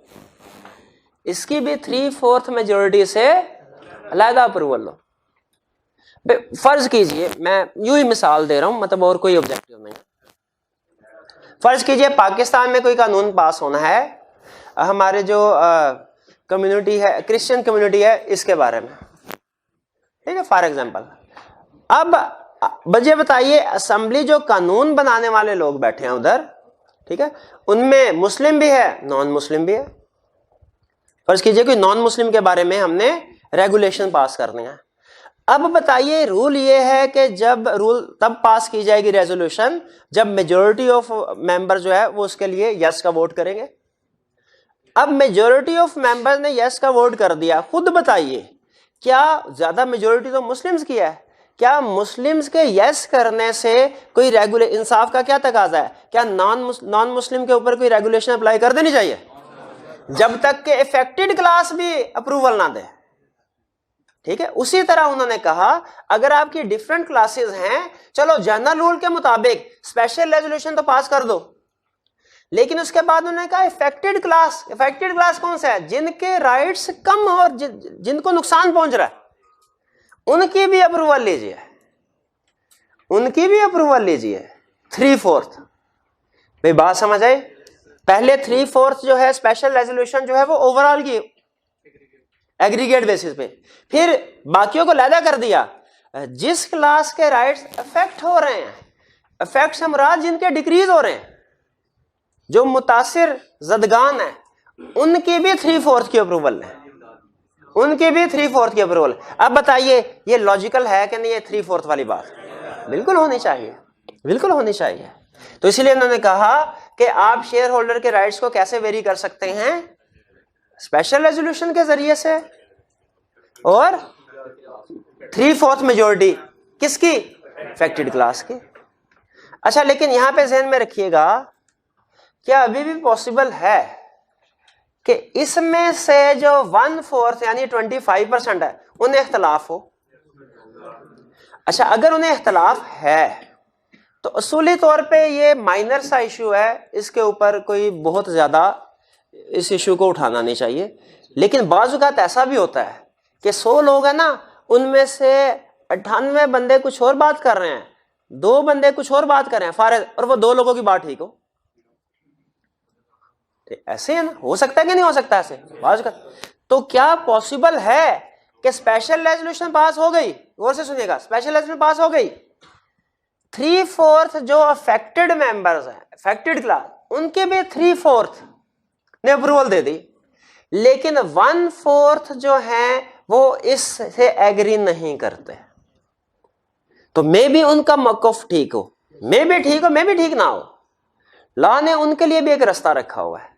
इसकी भी 3/4 मेजोरिटी से अलहदा अप्रूवल लो। फर्ज कीजिए, मैं यूं ही मिसाल दे रहा हूं, मतलब और कोई ऑब्जेक्टिव नहीं। फर्ज कीजिए पाकिस्तान में कोई कानून पास होना है, हमारे जो कम्युनिटी है, क्रिश्चियन कम्युनिटी है, इसके बारे में, ठीक है, फॉर एग्जांपल। अब मुझे बताइए, असेंबली जो कानून बनाने वाले लोग बैठे हैं उधर, ठीक है, उनमें मुस्लिम भी है, नॉन मुस्लिम भी है। फर्ज कीजिए कि नॉन मुस्लिम के बारे में हमने रेगुलेशन पास करने हैं। अब बताइए, रूल ये है कि जब रूल तब पास की जाएगी रेजोल्यूशन जब मेजोरिटी ऑफ मेंबर जो है वो उसके लिए यस का वोट करेंगे। अब मेजोरिटी ऑफ मेंबर ने यस का वोट कर दिया, खुद बताइए क्या ज्यादा मेजोरिटी तो मुस्लिम्स की है, क्या मुस्लिम्स के यस करने से कोई रेगुले इंसाफ का क्या तकाजा है? क्या नॉन मुस्लिम के ऊपर कोई रेगुलेशन अप्लाई कर देनी चाहिए जब तक के इफेक्टेड क्लास भी अप्रूवल ना दे? ठीक है, उसी तरह उन्होंने कहा अगर आपकी डिफरेंट क्लासेस हैं, चलो जनरल रूल के मुताबिक स्पेशल रेजोल्यूशन तो पास कर दो, लेकिन उसके बाद उन्होंने कहा इफेक्टेड क्लास कौन सा है? जिनके राइट्स कम और जिनको नुकसान पहुंच रहा है, उनकी भी अप्रूवल लीजिए, उनकी भी अप्रूवल लीजिए। 3/4 भाई, बात समझ आई? पहले 3/4 जो है स्पेशल रेजोल्यूशन जो है वो ओवरऑल की एग्रीगेट बेसिस पे, फिर बाकियों को लैदा कर दिया। जिस क्लास के राइट्स अफेक्ट हो रहे हैं, अफेक्ट से मुराद जिनके डिक्रीज हो रहे हैं, जो मुतासिर जदगान है, उनकी भी 3/4 की अप्रूवल है, उनकी भी 3/4 की अप्रूवल। अब बताइए ये लॉजिकल है कि नहीं? ये 3/4 वाली बात बिल्कुल होनी चाहिए, बिल्कुल होनी चाहिए। तो इसलिए उन्होंने कहा कि आप शेयर होल्डर के राइट्स को कैसे वेरी कर सकते हैं? स्पेशल रेजोल्यूशन के जरिए से, और 3/4 मेजोरिटी किसकी? अफेक्टेड क्लास की। अच्छा, लेकिन यहां पे ध्यान में रखिएगा, क्या अभी भी पॉसिबल है कि इसमें से जो 1/4 यानी 25% है उन्हें इख्तलाफ हो? अच्छा, अगर उन्हें इख्तलाफ है तो असूली तौर पे ये माइनर सा इशू है, इसके ऊपर कोई बहुत ज्यादा इस इशू को उठाना नहीं चाहिए। लेकिन बाज़ औक़ात ऐसा भी होता है कि 100 लोग हैं ना, उनमें से 98 बंदे कुछ और बात कर रहे हैं, 2 बंदे कुछ और बात कर रहे हैं, और वो 2 लोगों की बात ठीक हो। ऐसे है ना, हो सकता है कि नहीं हो सकता ऐसे बाज़ औक़ात? तो क्या पॉसिबल है कि स्पेशल रेजोल्यूशन पास हो गई? गौर से सुनिएगा, स्पेशल रेजोल्यूशन पास हो गई, 3/4 जो अफेक्टेड मेंबर्स हैं, अफेक्टेड क्लास, उनके भी 3/4 ने अप्रूवल दे दी, लेकिन 1/4 जो है वो इससे एग्री नहीं करते, तो मे भी उनका मौक़िफ़ ठीक हो, मे भी ठीक हो, मे भी ठीक ना हो। लॉ ने उनके लिए भी एक रास्ता रखा हुआ है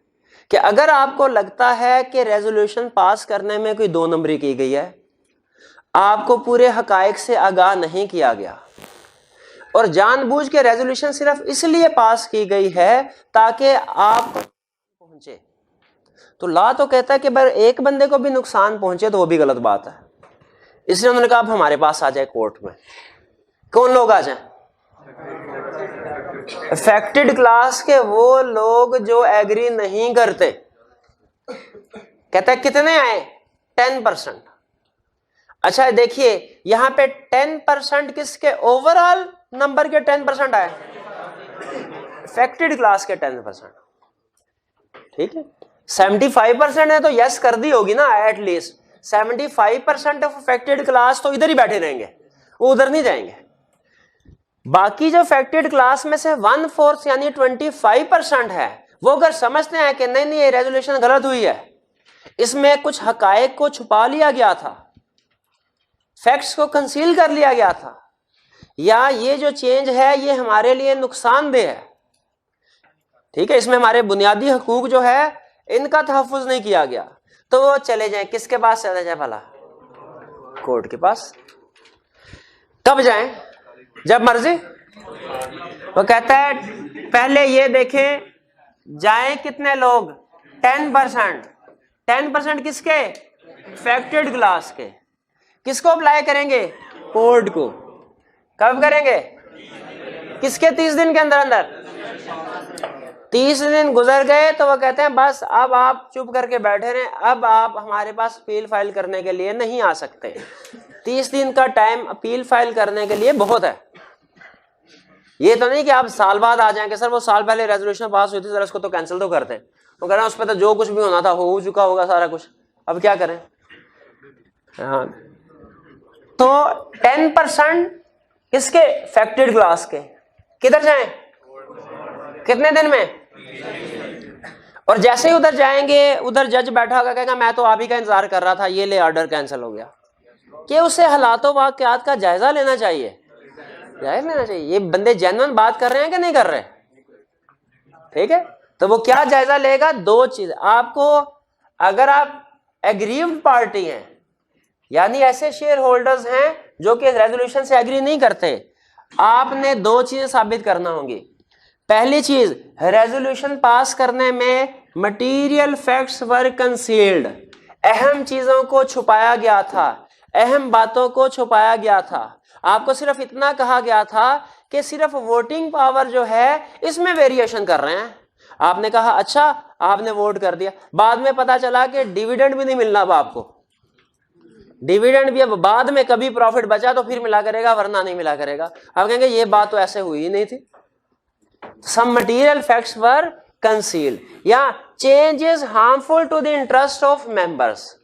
कि अगर आपको लगता है कि रेजोल्यूशन पास करने में कोई 2 नंबरी की गई है, आपको पूरे हकायक से आगाह नहीं किया गया, और जानबूझ के रेजोल्यूशन सिर्फ इसलिए पास की गई है ताकि आप पहुंचे, तो लॉ तो कहता है कि अगर एक बंदे को भी नुकसान पहुंचे तो वो भी गलत बात है। इसलिए उन्होंने कहा आप हमारे पास आ जाए कोर्ट में। कौन लोग आ जाएं? अफेक्टेड क्लास के वो लोग जो एग्री नहीं करते। कहता है कितने आए? 10%। अच्छा देखिए, यहां पे 10% किसके? ओवरऑल नंबर के 10% आए, इफेक्टेड क्लास के 10%। ठीक है, 75% है तो यस कर दी होगी ना, एटलीस्ट 75% ऑफ अफेक्टेड क्लास तो इधर ही बैठे रहेंगे, वो उधर नहीं जाएंगे। बाकी जो अफेक्टेड क्लास में से 1/4 यानी 25% है, वो अगर समझते हैं कि नहीं नहीं ये रेजोल्यूशन गलत हुई है, इसमें कुछ हकायक को छुपा लिया गया था, फैक्ट्स को कंसील कर लिया गया था, या ये जो चेंज है ये हमारे लिए नुकसानदेह है, ठीक है, इसमें हमारे बुनियादी हकूक जो है इनका तहफ़्फ़ुज़ नहीं किया गया, तो वो चले जाएं, किसके पास चले जाए भला? कोर्ट के पास। कब जाएं? जब मर्जी। वो कहता है पहले ये देखें जाएं कितने लोग, 10%। 10% किसके? इफेक्टेड क्लास के। किसको अप्लाई करेंगे? कोर्ट को। कब करेंगे? किसके? 30 दिन के अंदर अंदर। 30 दिन गुजर गए तो वो कहते हैं बस अब आप चुप करके बैठे रहें, अब आप हमारे पास अपील फाइल करने के लिए नहीं आ सकते। 30 दिन का टाइम अपील फाइल करने के लिए बहुत है। ये तो नहीं कि आप साल बाद आ जाएंगे, सर वो साल पहले रेजोल्यूशन पास हुई थी सर उसको तो कैंसिल तो करते हैं। वो कह रहे हैं उस पर तो जो कुछ भी होना था हो चुका होगा सारा कुछ, अब क्या करें। हाँ, तो 10% किसके? इफेक्टेड क्लास के। किधर जाएं? कितने दिन में? और जैसे ही उधर जाएंगे उधर जज बैठा होगा, कहेगा मैं तो आप ही का इंतजार कर रहा था, ये ले ऑर्डर कैंसिल हो गया। कि उसे हालातों वाक़यात का जायजा लेना चाहिए, जायजा लेना चाहिए, ये बंदे जेन्युइन बात कर रहे हैं कि नहीं कर रहे। ठीक है, तो वो क्या जायजा लेगा? 2 चीज आपको, अगर आप एग्रीव्ड पार्टी हैं यानी ऐसे शेयर होल्डर्स हैं जो कि रेजोल्यूशन से एग्री नहीं करते, आपने 2 चीजें साबित करना होंगी। पहली चीज, रेजोल्यूशन पास करने में मटीरियल फैक्ट्स वर कंसील्ड, अहम चीजों को छुपाया गया था, अहम बातों को छुपाया गया था। आपको सिर्फ इतना कहा गया था कि सिर्फ वोटिंग पावर जो है इसमें वेरिएशन कर रहे हैं। आपने कहा अच्छा, आपने वोट कर दिया, बाद में पता चला कि डिविडेंड भी नहीं मिलना अब आपको, डिविडेंड भी अब बाद में कभी प्रॉफिट बचा तो फिर मिला करेगा वरना नहीं मिला करेगा। आप कहेंगे ये बात तो ऐसे हुई ही नहीं थी। Some material facts were concealed, या changes harmful to the interest of members.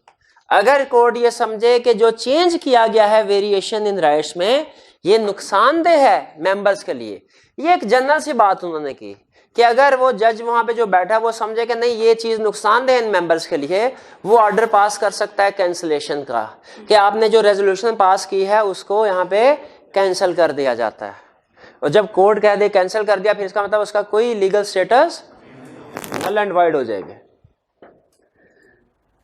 अगर कोर्ट ये समझे कि जो चेंज किया गया है वेरिएशन इन राइट्स में ये नुकसानदेह है मेंबर्स के लिए, ये एक जनरल सी बात उन्होंने की कि अगर वो जज वहां पे जो बैठा वो समझे कि नहीं ये चीज नुकसानदेह इन मेंबर्स के लिए, वो ऑर्डर पास कर सकता है कैंसिलेशन का, कि आपने जो रेजोल्यूशन पास की है उसको यहाँ पे कैंसिल कर दिया जाता है। और जब कोर्ट कह दे कैंसिल कर दिया, फिर इसका मतलब उसका कोई legal status null and void हो जाएगा।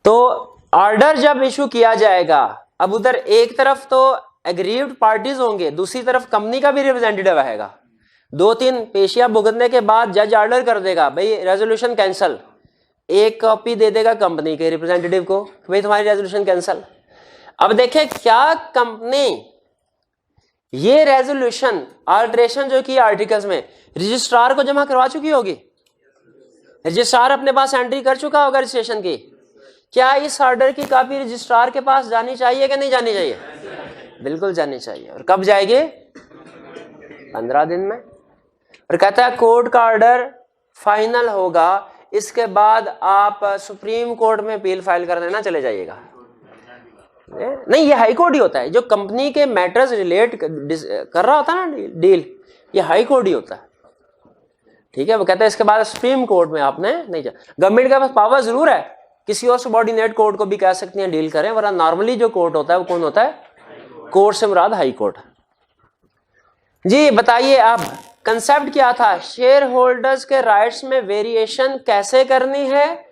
तो ऑर्डर जब इशू किया जाएगा, अब उधर एक तरफ तो एग्रीव्ड पार्टीज होंगे, दूसरी तरफ कंपनी का भी रिप्रेजेंटेटिव आएगा। 2-3 पेशियां भुगतने के बाद जज ऑर्डर कर देगा भाई रेजोल्यूशन कैंसिल, एक कॉपी दे देगा कंपनी के रिप्रेजेंटेटिव को, भाई तुम्हारी रेजोल्यूशन कैंसिल। अब देखें क्या कंपनी ये रेजोल्यूशन अल्टरेशन जो की आर्टिकल्स में रजिस्ट्रार को जमा करवा चुकी होगी, रजिस्ट्रार अपने पास एंट्री कर चुका होगा रजिस्ट्रेशन की। क्या इस ऑर्डर की कॉपी रजिस्ट्रार के पास जानी चाहिए कि नहीं जानी चाहिए? बिल्कुल जानी चाहिए। और कब जाएगी? 15 दिन में। और कहता है कोर्ट का ऑर्डर फाइनल होगा, इसके बाद आप सुप्रीम कोर्ट में अपील फाइल कर देना चले जाइएगा। नहीं, ये हाई कोर्ट ही होता है, जो कंपनी के मैटर्स रिलेट कर रहा होता है ना डील, ये हाई कोर्ट ही होता है। ठीक है, वो कहता है इसके बाद सुप्रीम कोर्ट में आपने नहीं जा। गवर्नमेंट के पास पावर जरूर है, किसी और सबऑर्डिनेट कोर्ट को भी कह सकती हैं डील करें, वरना नॉर्मली जो कोर्ट होता है वो कौन होता है? कोर्ट से मुराद हाई कोर्ट। जी बताइए अब कंसेप्ट क्या था? शेयर होल्डर्स के राइट्स में वेरिएशन कैसे करनी है।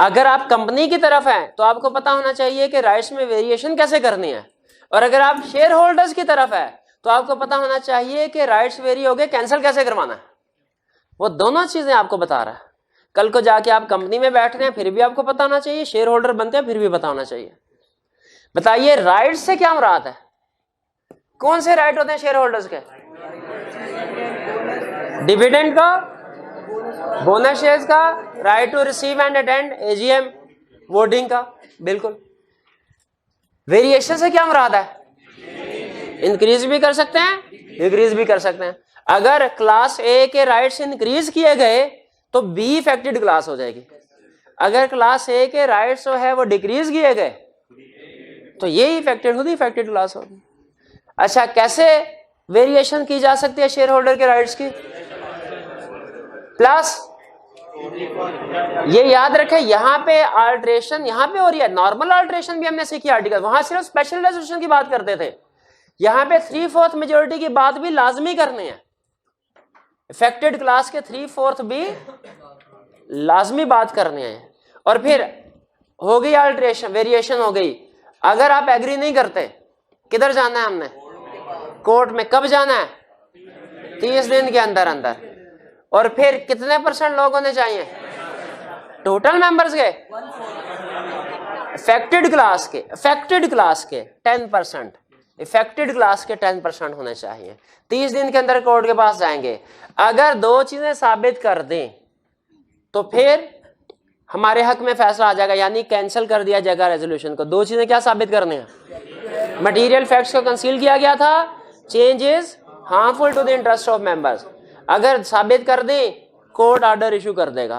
अगर आप कंपनी की तरफ हैं तो आपको पता होना चाहिए कि राइट्स में वेरिएशन कैसे करनी है, और अगर आप शेयर होल्डर्स की तरफ है तो आपको पता होना चाहिए कि राइट्स वेरी हो गए कैंसिल कैसे करवाना है। वो दोनों चीजें आपको बता रहा है। कल को जाके आप कंपनी में बैठ रहे हैं फिर भी आपको पता होना चाहिए, शेयर होल्डर बनते हैं फिर भी पता होना चाहिए। बताइए राइट से क्या मुराद है? कौन से राइट होते हैं शेयर होल्डर्स के? डिविडेंड का, बोनस शेयर्स का, right to receive and attend AGM, voting का। बिल्कुल। वेरिएशन से क्या मुराद है? इंक्रीज भी कर सकते हैं डिक्रीज भी कर सकते हैं। अगर क्लास ए के राइट्स इंक्रीज किए गए तो बी इफेक्टेड क्लास हो जाएगी। अगर क्लास ए के राइट्स जो है वो डिक्रीज किए गए तो ये इफेक्टेड खुद इफेक्टेड क्लास होगी। अच्छा, कैसे वेरिएशन की जा सकती है शेयर होल्डर के राइट्स की? प्लस ये याद रखें, यहां पे अल्टरेशन यहां पे हो रही है, नॉर्मल अल्टरेशन भी हमने सीखी आर्टिकल, वहां सिर्फ स्पेशल रेजोल्यूशन की बात करते थे। यहां पे 3/4 मेजोरिटी की बात भी लाजमी करनी है। इफेक्टेड क्लास के 3/4 भी लाजमी बात करनी है। और फिर हो गई अल्टरेशन, वेरिएशन हो गई। अगर आप एग्री नहीं करते, किधर जाना है हमने? कोर्ट में। कब जाना है? 30 दिन के अंदर अंदर। और फिर कितने % लोग होने चाहिए टोटल मेंबर्स के? इफेक्टेड क्लास के 10%, इफेक्टेड क्लास के 10% होने चाहिए। 30 दिन के अंदर कोर्ट के पास जाएंगे। अगर दो चीजें साबित कर दें तो फिर हमारे हक में फैसला आ जाएगा, यानी कैंसिल कर दिया जाएगा रेजोल्यूशन को। दो चीजें क्या साबित करने हैं? मटेरियल फैक्ट्स को कंसील किया गया था, change is harmful to the interest of members. अगर साबित कर दें, कोर्ट ऑर्डर इशू कर देगा।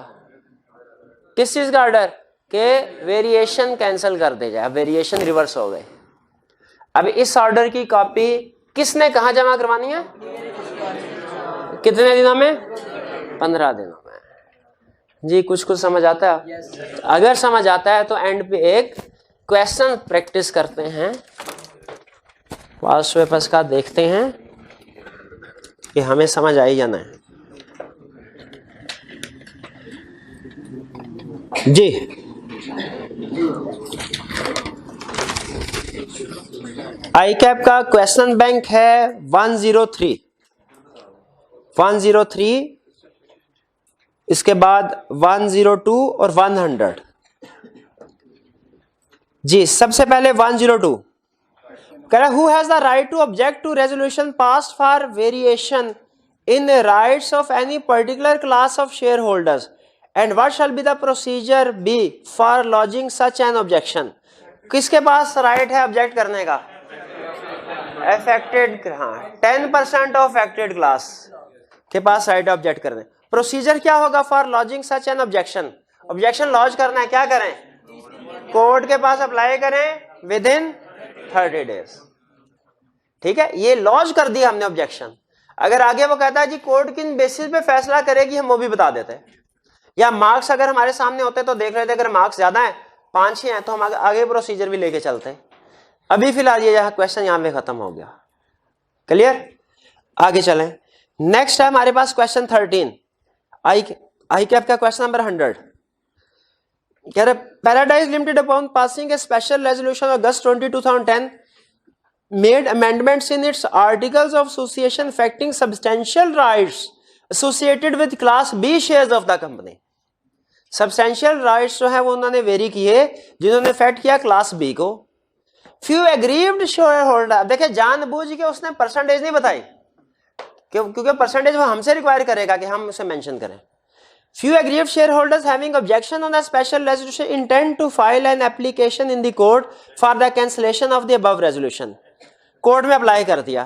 किस चीज का ऑर्डर? के वेरिएशन कैंसिल कर दे जाए, वेरिएशन रिवर्स हो गए। अब इस ऑर्डर की कॉपी किसने कहां जमा करवानी है? कितने दिनों में? 15 दिनों में। जी कुछ समझ आता है? अगर समझ आता है तो एंड पे एक क्वेश्चन प्रैक्टिस करते हैं, पास्ट पेपर्स का देखते हैं कि हमें समझ आई या नहीं। जी आई कैप का क्वेश्चन बैंक है 103, इसके बाद 102 और 100। जी सबसे पहले 102 कह रहा, who has the right to object to resolution passed for variation in the rights of any particular class of share holders and what shall be the procedure be for lodging such an objection. किसके पास right है object करने का? Affected, हाँ 10% of affected class के पास right object करने। Procedure क्या होगा for lodging such an objection? Objection launch करना है, क्या करें? कोर्ट के पास अप्लाई करें विद इन 30 डेज। ठीक है, ये लॉन्च कर दिया हमने ऑब्जेक्शन। अगर आगे वो कहता है जी कोर्ट किन बेसिस पे फैसला करेगी, हम वो भी बता देते हैं। या मार्क्स अगर हमारे सामने होते तो देख रहे थे, अगर मार्क्स ज्यादा है 5-6 हैं तो हम आगे प्रोसीजर भी लेके चलते हैं। अभी फिलहाल ये क्वेश्चन यहाँ पे खत्म हो गया। क्लियर? आगे चलें। नेक्स्ट है हमारे पास क्वेश्चन 13 आई कैप का क्वेश्चन नंबर 100। कह रहे paradise limited upon passing a special resolution August 20, 2010 made amendments in its articles of association affecting substantial rights associated with class B shares of the company. Substantial rights जो है वो उन्होंने vary किए जिन्होंने effect किया class B को। Few aggrieved share holder, देखिए जानबूझ के उसने परसेंटेज नहीं बताई क्योंकि परसेंटेज वो हमसे रिक्वायर करेगा कि हम उसे मेंशन करें। Few aggrieved shareholders having objection on a special resolution intend to file an application in the court for the cancellation of the above resolution. Court में अप्लाई कर दिया।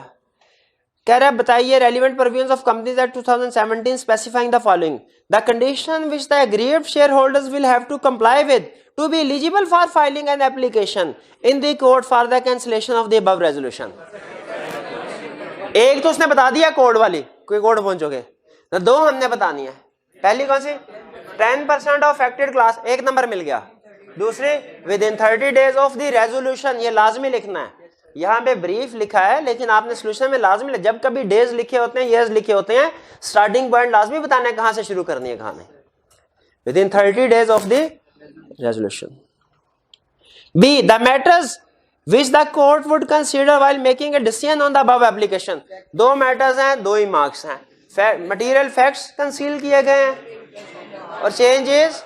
कह रहा है बताइए relevant provisions of Companies Act 2017 specifying the following: the condition which the aggrieved shareholders will have to comply with to be eligible for filing an application in the court for the cancellation of the above resolution. एक तो उसने बता दिया court वाली, कोई court पहुंचोगे तो दो हमने बतानी है। पहली कौन सी? 10% ऑफ अफेक्टेड क्लास, एक नंबर मिल गया। दूसरी with in 30 days of the resolution, ये लाजमी लिखना है। यहाँ पे ब्रीफ लिखा है लेकिन आपने सोल्यूशन में लाजमी, जब कभी डेज लिखे होते हैं, ईयर्स लिखे होते हैं, स्टार्टिंग पॉइंट लाजमी बताना है कहां से शुरू करनी है कहां नहीं। With in 30 days of the resolution. Be the matters which the court would consider while making a decision on the above application. दो मैटर्स हैं, दो ही मार्क्स हैं। मटेरियल फैक्ट्स कंसील किए गए हैं और change is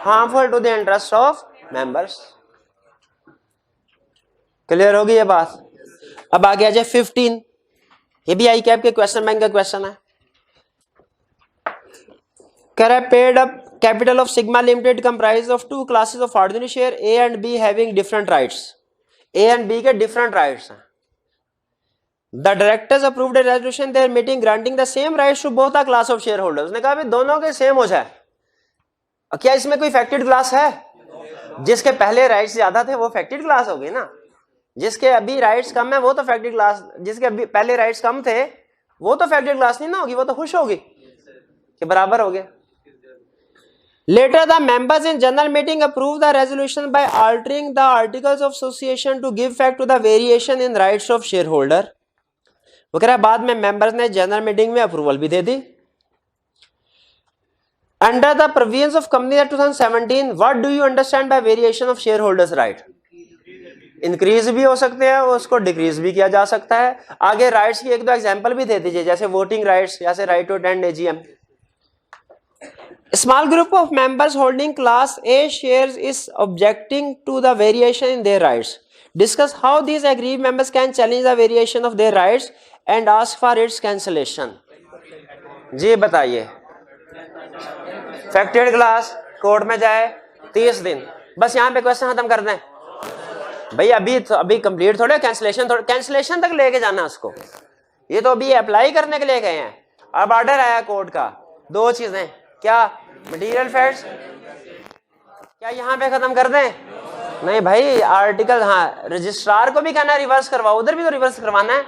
harmful to the interest of members. Clear होगी ये बात? अब आगे आ जाए 15, ये भी आई कैप के क्वेश्चन बैंक का क्वेश्चन है। कह रहा है paid up capital of Sigma Limited comprise of 2 classes of ordinary share A and B having different rights. A and B के डिफरेंट राइट्स हैं। The directors approved a resolution their meeting granting the same rights to both the class of share holders. उसने कहा भाई दोनों के same हो जाए। क्या इसमें कोई अफेक्टेड क्लास है? जिसके पहले राइट्स ज्यादा थे वो अफेक्टेड क्लास हो गई ना, जिसके अभी राइट्स कम है वो तो अफेक्टेड क्लास, जिसके अभी पहले राइट्स कम थे वो तो अफेक्टेड क्लास नहीं ना होगी, वो तो खुश होगी कि बराबर हो गया। Later, the members in general meeting approve the resolution by altering the articles of association to give effect to the variation in rights of shareholder। वो कह रहा है बाद में मेंबर्स ने जनरल मीटिंग में अप्रूवल भी दे दी। Under the provisions of Company Act 2017, what do you understand by variation of shareholders right? Increase भी हो सकते हैं, उसको डिक्रीज भी किया जा सकता है। आगे राइट्स की एक दो एग्जांपल भी दे दीजिए, जैसे वोटिंग राइट्स, जैसे right to attend AGM. Small group of members holding class A shares is objecting to the variation in their rights. Discuss how these aggrieved members can challenge the variation of their rights and ask for its cancellation. जी बताइए। Faceted class court में जाए 30 दिन, बस यहाँ पे question खत्म कर दें भाई। अभी कंप्लीट थोड़े, कैंसिलेशन तक लेके जाना उसको। ये तो अभी अप्लाई करने के लिए गए हैं। अब ऑर्डर आया कोर्ट का, दो चीजें, क्या मटेरियल फैक्ट्स, क्या यहाँ पे खत्म कर दें? नहीं भाई, आर्टिकल, हाँ रजिस्ट्रार को भी कहना है रिवर्स करवाओ, उधर भी तो रिवर्स करवाना है।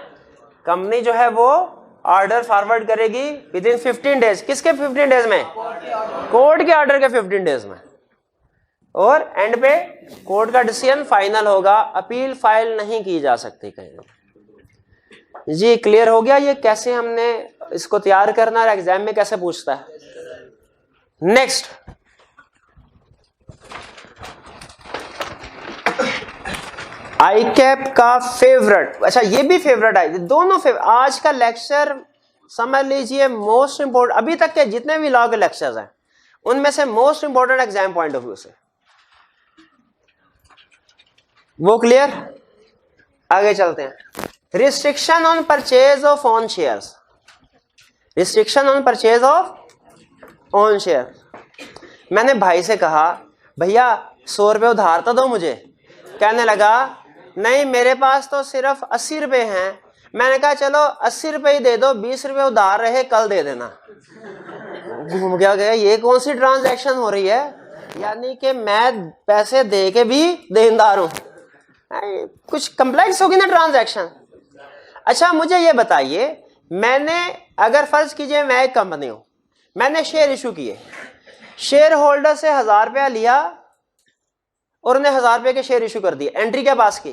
कंपनी जो है वो ऑर्डर फॉरवर्ड करेगी विद इन 15 डेज। किसके 15 डेज में? कोर्ट के ऑर्डर के 15 डेज में। और एंड पे कोर्ट का डिसीजन फाइनल होगा, अपील फाइल नहीं की जा सकती कहीं। जी क्लियर हो गया ये कैसे हमने इसको तैयार करना है, एग्जाम में कैसे पूछता है। नेक्स्ट, आई कैप का फेवरेट, अच्छा ये भी फेवरेट है, दोनों आज का लेक्चर समझ लीजिए मोस्ट इंपोर्टेंट, अभी तक के जितने भी लॉ के लेक्चर्स हैं उनमें से most important exam point of view से। वो क्लियर? आगे चलते हैं। Restriction on purchase of on shares, restriction on purchase of on share. मैंने भाई से कहा भैया 100 रुपये उधार तो दो मुझे। कहने लगा नहीं मेरे पास तो सिर्फ 80 रुपये हैं। मैंने कहा चलो 80 रुपये ही दे दो, 20 रुपये उधार रहे कल दे देना। घूम गया, ये कौन सी ट्रांजैक्शन हो रही है? यानी कि मैं पैसे दे के भी देनदार हूं। कुछ कंप्लेक्स होगी ना ट्रांजैक्शन। अच्छा मुझे ये बताइए, मैंने अगर फर्ज कीजिए मैं एक कंपनी हूं, मैंने शेयर इशू किए, शेयर होल्डर से 1000 रुपया लिया और उन्हें 1000 रुपये के शेयर इशू कर दिए। एंट्री क्या पास की?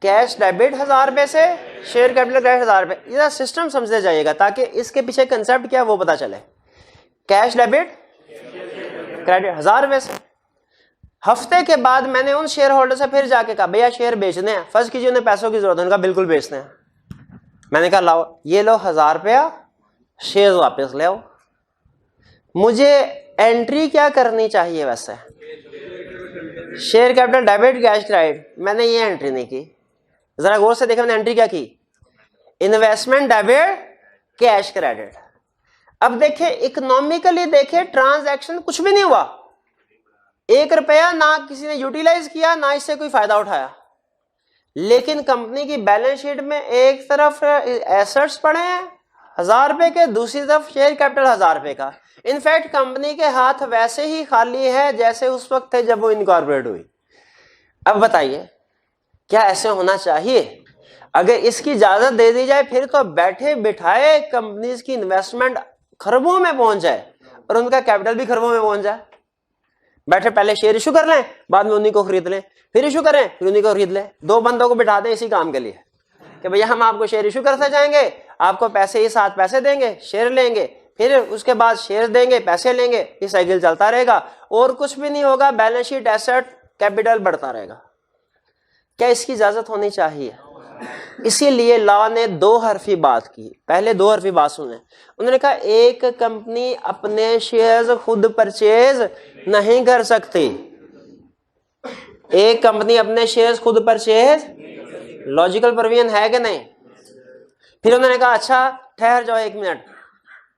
कैश डेबिट 1000 रुपये से शेयर कैपिटल क्रेडिट 1000 रुपये। ये सिस्टम समझते जाइएगा ताकि इसके पीछे कंसेप्ट क्या है वो पता चले। कैश डेबिट क्रेडिट 1000 रुपये से। हफ्ते के बाद मैंने उन शेयर होल्डर से फिर जाके कहा भैया शेयर बेचने हैं, फर्स्ट कीजिए उन्हें पैसों की जरूरत है। उनका बिल्कुल बेचने हैं। मैंने कहा लाओ ये लो 1000 रुपया, शेयर वापस ले आओ। मुझे एंट्री क्या करनी चाहिए वैसे? Share capital debit cash credit, मैंने ये एंट्री नहीं की। जरा गौर से देखा मैंने एंट्री क्या की, इन्वेस्टमेंट डेबिट कैश क्रेडिट। अब देखे इकोनॉमिकली देखे ट्रांजैक्शन कुछ भी नहीं हुआ, 1 रुपया ना किसी ने यूटिलाइज किया ना इससे कोई फायदा उठाया। लेकिन कंपनी की बैलेंस शीट में एक तरफ एसेट्स पड़े हैं 1000 रुपए के, दूसरी तरफ शेयर कैपिटल 1000 रुपए का। इनफैक्ट कंपनी के हाथ वैसे ही खाली है जैसे उस वक्त थे जब वो इनकॉर्पोरेट हुई। अब बताइए क्या ऐसे होना चाहिए? अगर इसकी इजाजत दे दी जाए फिर तो बैठे बिठाए कंपनीज की इन्वेस्टमेंट खरबों में पहुंच जाए और उनका कैपिटल भी खरबों में पहुंच जाए। बैठे पहले शेयर इशू कर लें, बाद में उन्हीं को खरीद लें, फिर इशू करें फिर उन्हीं को खरीद लें। 2 बंदों को बिठा दें इसी काम के लिए कि भैया हम आपको शेयर इशू करते जाएंगे, आपको पैसे ही साथ पैसे देंगे, शेयर लेंगे, फिर उसके बाद शेयर देंगे, पैसे लेंगे, ये साइकिल चलता रहेगा और कुछ भी नहीं होगा। बैलेंस शीट एसेट कैपिटल बढ़ता रहेगा। क्या इसकी इजाजत होनी चाहिए? इसीलिए लॉ ने 2 हरफी बात की। पहले 2 हरफी बात सुने, उन्होंने कहा एक कंपनी अपने शेयर्स खुद परचेज नहीं कर सकती। एक कंपनी अपने शेयर्स खुद परचेज, लॉजिकल प्रोविजन है कि नहीं? फिर उन्होंने कहा अच्छा ठहर जाओ 1 मिनट,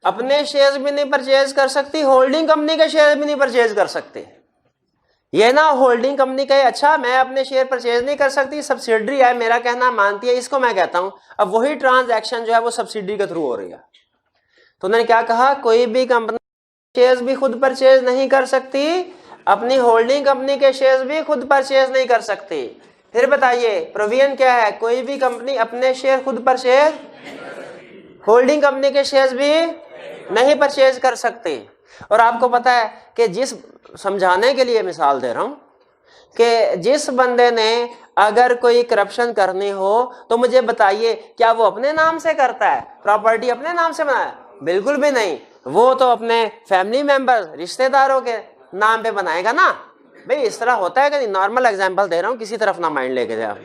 अपने शेयर्स भी नहीं परचेज कर सकती, होल्डिंग कंपनी के शेयर भी नहीं परचेज कर सकते। ये ना होल्डिंग कंपनी कहे अच्छा मैं अपने शेयर परचेज नहीं कर सकती, सब्सिडरी है, मेरा कहना मानती है, इसको मैं कहता हूं अब वही ट्रांजैक्शन जो है वो सब्सिडी के थ्रू हो रही है। तो उन्होंने क्या कहा, कोई भी कंपनी शेयर्स भी खुद परचेज नहीं कर सकती, अपनी होल्डिंग कंपनी के शेयर्स भी खुद परचेज नहीं कर सकती। फिर बताइए प्रोविजन क्या है, कोई भी कंपनी अपने शेयर खुद परचेज, होल्डिंग कंपनी के शेयर्स भी नहीं परचेज कर सकती। और आपको पता है कि जिस, समझाने के लिए मिसाल दे रहा हूं कि जिस बंदे ने अगर कोई करप्शन करनी हो तो मुझे बताइए क्या वो अपने नाम से करता है, प्रॉपर्टी अपने नाम से बनाया? बिल्कुल भी नहीं, वो तो अपने फैमिली मेंबर रिश्तेदारों के नाम पे बनाएगा ना। भाई इस तरह होता है कि नहीं, नॉर्मल एग्जांपल दे रहा हूं, किसी तरफ ना माइंड लेके जाओ,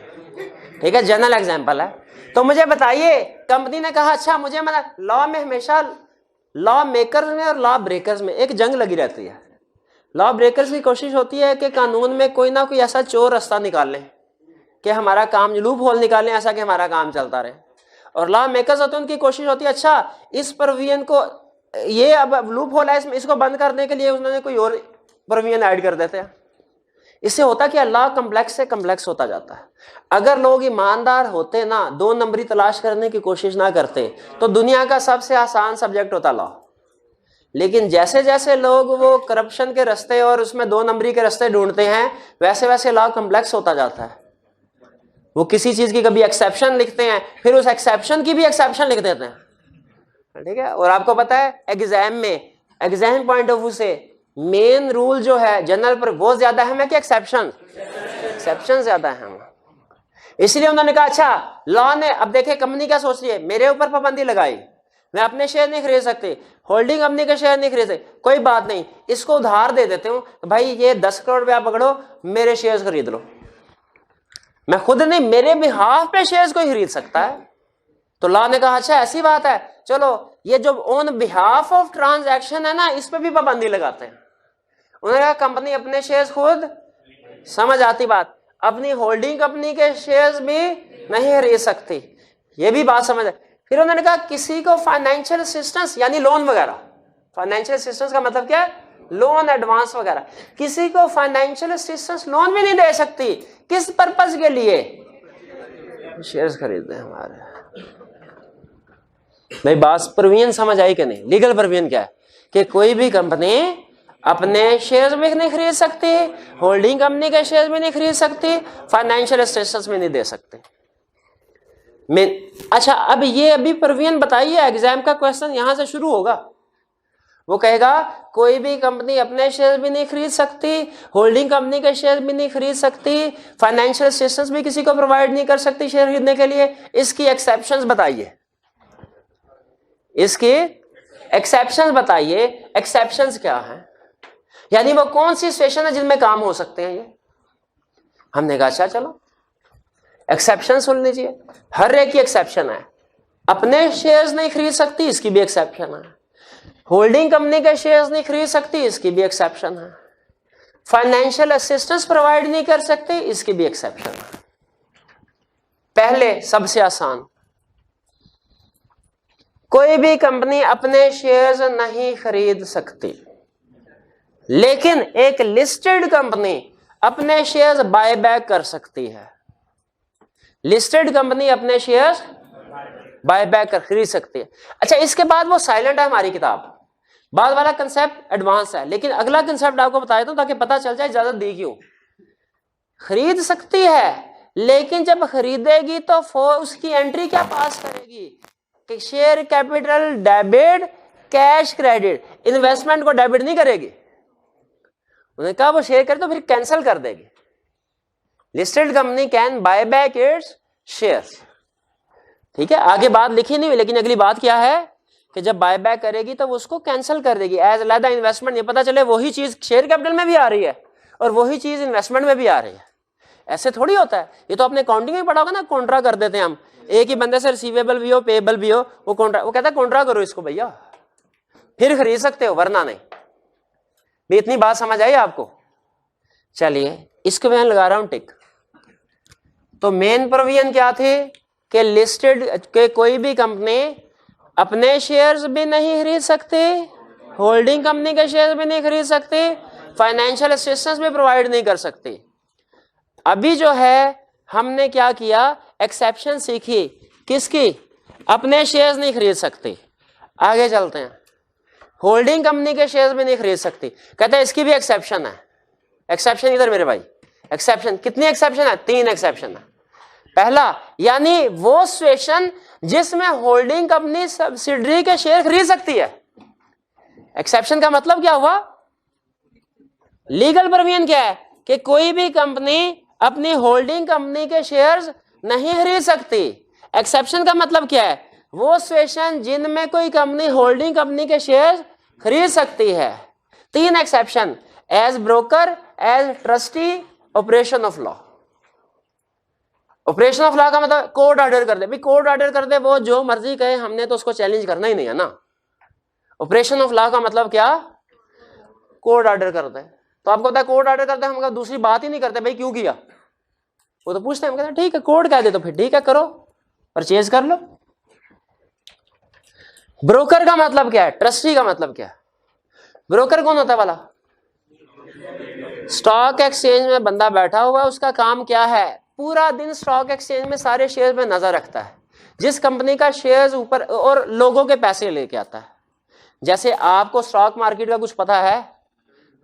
ठीक है, जनरल एग्जांपल है। तो मुझे बताइए कंपनी ने कहा अच्छा मुझे, लॉ में हमेशा लॉ मेकर्स में और लॉ ब्रेकर्स में एक जंग लगी रहती है। लॉ ब्रेकर्स की कोशिश होती है कि कानून में कोई ना कोई ऐसा चोर रास्ता निकाल लें कि हमारा काम, लूप होल निकालें ऐसा कि हमारा काम चलता रहे। और लॉ मेकर्स होते हैं, उनकी कोशिश होती है अच्छा इस प्रोविजन को, ये अब लूप होल है इसको बंद करने के लिए उन्होंने कोई और प्रोविजन ऐड कर देते हैं। इससे होता क्या, लॉ कम्प्लेक्स से कम्प्लेक्स होता जाता है। अगर लोग ईमानदार होते ना, 2 नंबरी तलाश करने की कोशिश ना करते, तो दुनिया का सबसे आसान सब्जेक्ट होता लॉ। लेकिन जैसे जैसे लोग वो करप्शन के रास्ते और उसमें 2 नंबरी के रास्ते ढूंढते हैं, वैसे वैसे लॉ कम्प्लेक्स होता जाता है। वो किसी चीज की कभी एक्सेप्शन लिखते हैं, फिर उस एक्सेप्शन की भी एक्सेप्शन लिख देते हैं, ठीक है। और आपको पता है एग्जाम में, एग्जाम पॉइंट ऑफ व्यू से मेन रूल जो है जनरल पर वो ज्यादा है कि एक्सेप्शन? एक्सेप्शन ज्यादा है। इसलिए उन्होंने कहा अच्छा लॉ ने, अब देखे कंपनी क्या सोच रही है, मेरे ऊपर पाबंदी लगाई, मैं अपने शेयर नहीं खरीद सकती, होल्डिंग कंपनी के शेयर नहीं खरीद सकती, कोई बात नहीं, इसको उधार दे देते हूं, भाई ये 10 करोड़ रुपया पकड़ो, मेरे शेयर खरीद लो। मैं खुद नहीं, मेरे बिहाफ पे शेयर्स कोई खरीद सकता है। तो लॉ ने कहा अच्छा ऐसी बात है, चलो ये जो ऑन बिहाफ ऑफ ट्रांजैक्शन है ना, इस पे भी पाबंदी लगाते हैं। उन्होंने कहा कंपनी अपने शेयर्स खुद, समझ आती बात, अपनी होल्डिंग कंपनी के शेयर्स भी नहीं खरीद सकती, ये भी बात समझ। फिर उन्होंने कहा किसी को फाइनेंशियल असिस्टेंस यानी लोन वगैरह, फाइनेंशियल असिस्टेंस का मतलब क्या है, लोन एडवांस वगैरह, किसी को फाइनेंशियल असिस्टेंस लोन भी नहीं दे सकती। किस पर्पस के लिए? शेयर्स खरीदते हैं हमारे। भाई बात प्रोविजन समझ आई कि नहीं? लीगल प्रोविजन क्या है कि कोई भी कंपनी अपने शेयर्स भी नहीं खरीद सकती, होल्डिंग कंपनी के शेयर्स भी नहीं खरीद सकती, फाइनेंशियल असिस्टेंस भी नहीं दे सकते। अच्छा अब ये अभी प्रोविजन बताइए, एग्जाम का क्वेश्चन यहां से शुरू होगा। वो कहेगा कोई भी कंपनी अपने शेयर भी नहीं खरीद सकती, होल्डिंग कंपनी के शेयर भी नहीं खरीद सकती, फाइनेंशियल असिस्टेंस भी किसी को प्रोवाइड नहीं कर सकती शेयर खरीदने के लिए। इसकी एक्सेप्शंस बताइए, इसके एक्सेप्शंस बताइए। एक्सेप्शंस क्या है, यानी वो कौन सी सिचुएशन है जिनमें काम हो सकते हैं ये। हमने कहा अच्छा चलो एक्सेप्शन सुन लीजिए। हर एक की एक्सेप्शन है। अपने शेयर्स नहीं खरीद सकती, इसकी भी एक्सेप्शन है। होल्डिंग कंपनी के शेयर्स नहीं खरीद सकती, इसकी भी एक्सेप्शन है। फाइनेंशियल असिस्टेंस प्रोवाइड नहीं कर सकते, इसकी भी एक्सेप्शन है। पहले सबसे आसान, कोई भी कंपनी अपने शेयर्स नहीं खरीद सकती, लेकिन एक लिस्टेड कंपनी अपने शेयर्स बायबैक कर सकती है। लिस्टेड कंपनी अपने शेयर्स बायबैक कर खरीद सकती है। अच्छा इसके बाद वो साइलेंट है हमारी किताब, बाद वाला कंसेप्ट एडवांस है, लेकिन अगला कंसेप्ट आपको बता देता हूं ताकि पता चल जाए इजाजत दी क्यों। खरीद सकती है, लेकिन जब खरीदेगी तो उसकी एंट्री क्या पास करेगी कि share capital debit cash credit. Investment को डेबिट नहीं करेगी। उन्होंने कहा वो शेयर करे तो फिर कैंसिल कर देगी। Listed company can buy back it's shares. ठीक है, आगे बात लिखी नहीं हुई, लेकिन अगली बात क्या है कि जब बाय बैक करेगी तो वो उसको कैंसिल कर देगी एज अलहदा इन्वेस्टमेंट। ये पता चले वही चीज शेयर कैपिटल में भी आ रही है और वही चीज इन्वेस्टमेंट में भी आ रही है। ऐसे थोड़ी होता है। ये तो अपने अकाउंटिंग में पढ़ा होगा ना, कॉन्ट्रा कर देते हैं हम। एक ही बंदे से रिसीवेबल भी हो पेएबल भी हो, वो कॉन्ट्रा, वो कहता है कॉन्ट्रा करो इसको भैया, फिर खरीद सकते हो वरना नहीं। भी इतनी बात समझ आई आपको? चलिए इसको मैं लगा रहा हूं टिक। तो मेन प्रोविजन क्या थे कि लिस्टेड के कोई भी कंपनी अपने शेयर्स भी नहीं खरीद सकती, होल्डिंग कंपनी के शेयर्स भी नहीं खरीद सकती, फाइनेंशियल असिस्टेंस भी प्रोवाइड नहीं कर सकती। अभी जो है हमने क्या किया, एक्सेप्शन सीखी, किसकी? अपने शेयर्स नहीं खरीद सकती। आगे चलते हैं, होल्डिंग कंपनी के शेयर्स भी नहीं खरीद सकती। कहते हैं इसकी भी एक्सेप्शन है। एक्सेप्शन इधर मेरे भाई, एक्सेप्शन कितनी एक्सेप्शन है? 3 एक्सेप्शन है। पहला, यानी वो सिचुएशन जिसमें होल्डिंग कंपनी सब्सिडरी के शेयर खरीद सकती है। एक्सेप्शन का मतलब क्या हुआ? लीगल प्रोविजन क्या है कि कोई भी कंपनी अपनी होल्डिंग कंपनी के शेयर्स नहीं खरीद सकती। एक्सेप्शन का मतलब क्या है? वो सिचुएशन जिनमें कोई कंपनी होल्डिंग कंपनी के शेयर्स खरीद सकती है। 3 exception, as broker, as trustee, operation of law. Operation of law का मतलब कोर्ट ऑर्डर कर दे। भाई कोर्ट ऑर्डर कर दे, वो जो मर्जी कहे, हमने तो उसको चैलेंज करना ही नहीं है ना। ऑपरेशन ऑफ लॉ का मतलब क्या? कोर्ट ऑर्डर कर दे। तो आपको पता है कोर्ट ऑर्डर करते हैं, हम दूसरी बात ही नहीं करते भाई क्यों किया, वो तो पूछते हैं, हम कहते हैं ठीक है कोर्ट कह दे तो फिर ठीक है करो, परचेज कर लो। ब्रोकर का मतलब क्या है? ट्रस्टी का मतलब क्या है? ब्रोकर कौन होता है वाला? स्टॉक एक्सचेंज में बंदा बैठा हुआ है, उसका काम क्या है? पूरा दिन स्टॉक एक्सचेंज में सारे शेयर में नजर रखता है, जिस कंपनी का शेयर्स ऊपर, और लोगों के पैसे लेके आता है। जैसे आपको स्टॉक मार्केट का कुछ पता है?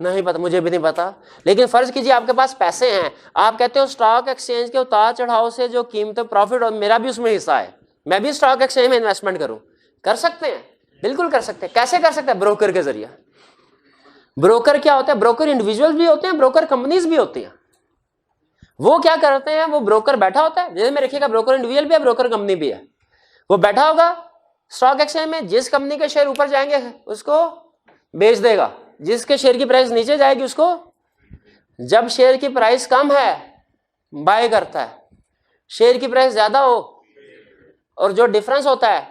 नहीं पता, मुझे भी नहीं पता। लेकिन फर्ज कीजिए आपके पास पैसे हैं, आप कहते हो स्टॉक एक्सचेंज के उतार चढ़ाव से जो कीमत प्रॉफिट और मेरा भी उसमें हिस्सा है, मैं भी स्टॉक एक्सचेंज में इन्वेस्टमेंट करूं। कर सकते हैं, बिल्कुल कर सकते हैं। कैसे कर सकते हैं? ब्रोकर के जरिए। ब्रोकर क्या होता है? ब्रोकर इंडिविजुअल भी होते हैं, ब्रोकर कंपनीज भी होती हैं। वो क्या करते हैं? वो ब्रोकर बैठा होता है, जैसे में रखिएगा ब्रोकर इंडिविजुअल भी है, ब्रोकर कंपनी भी है। वो बैठा होगा स्टॉक एक्सचेंज में, जिस कंपनी के शेयर ऊपर जाएंगे उसको बेच देगा, जिसके शेयर की प्राइस नीचे जाएगी उसको, जब शेयर की प्राइस कम है बाय करता है, शेयर की प्राइस ज्यादा हो और जो डिफरेंस होता है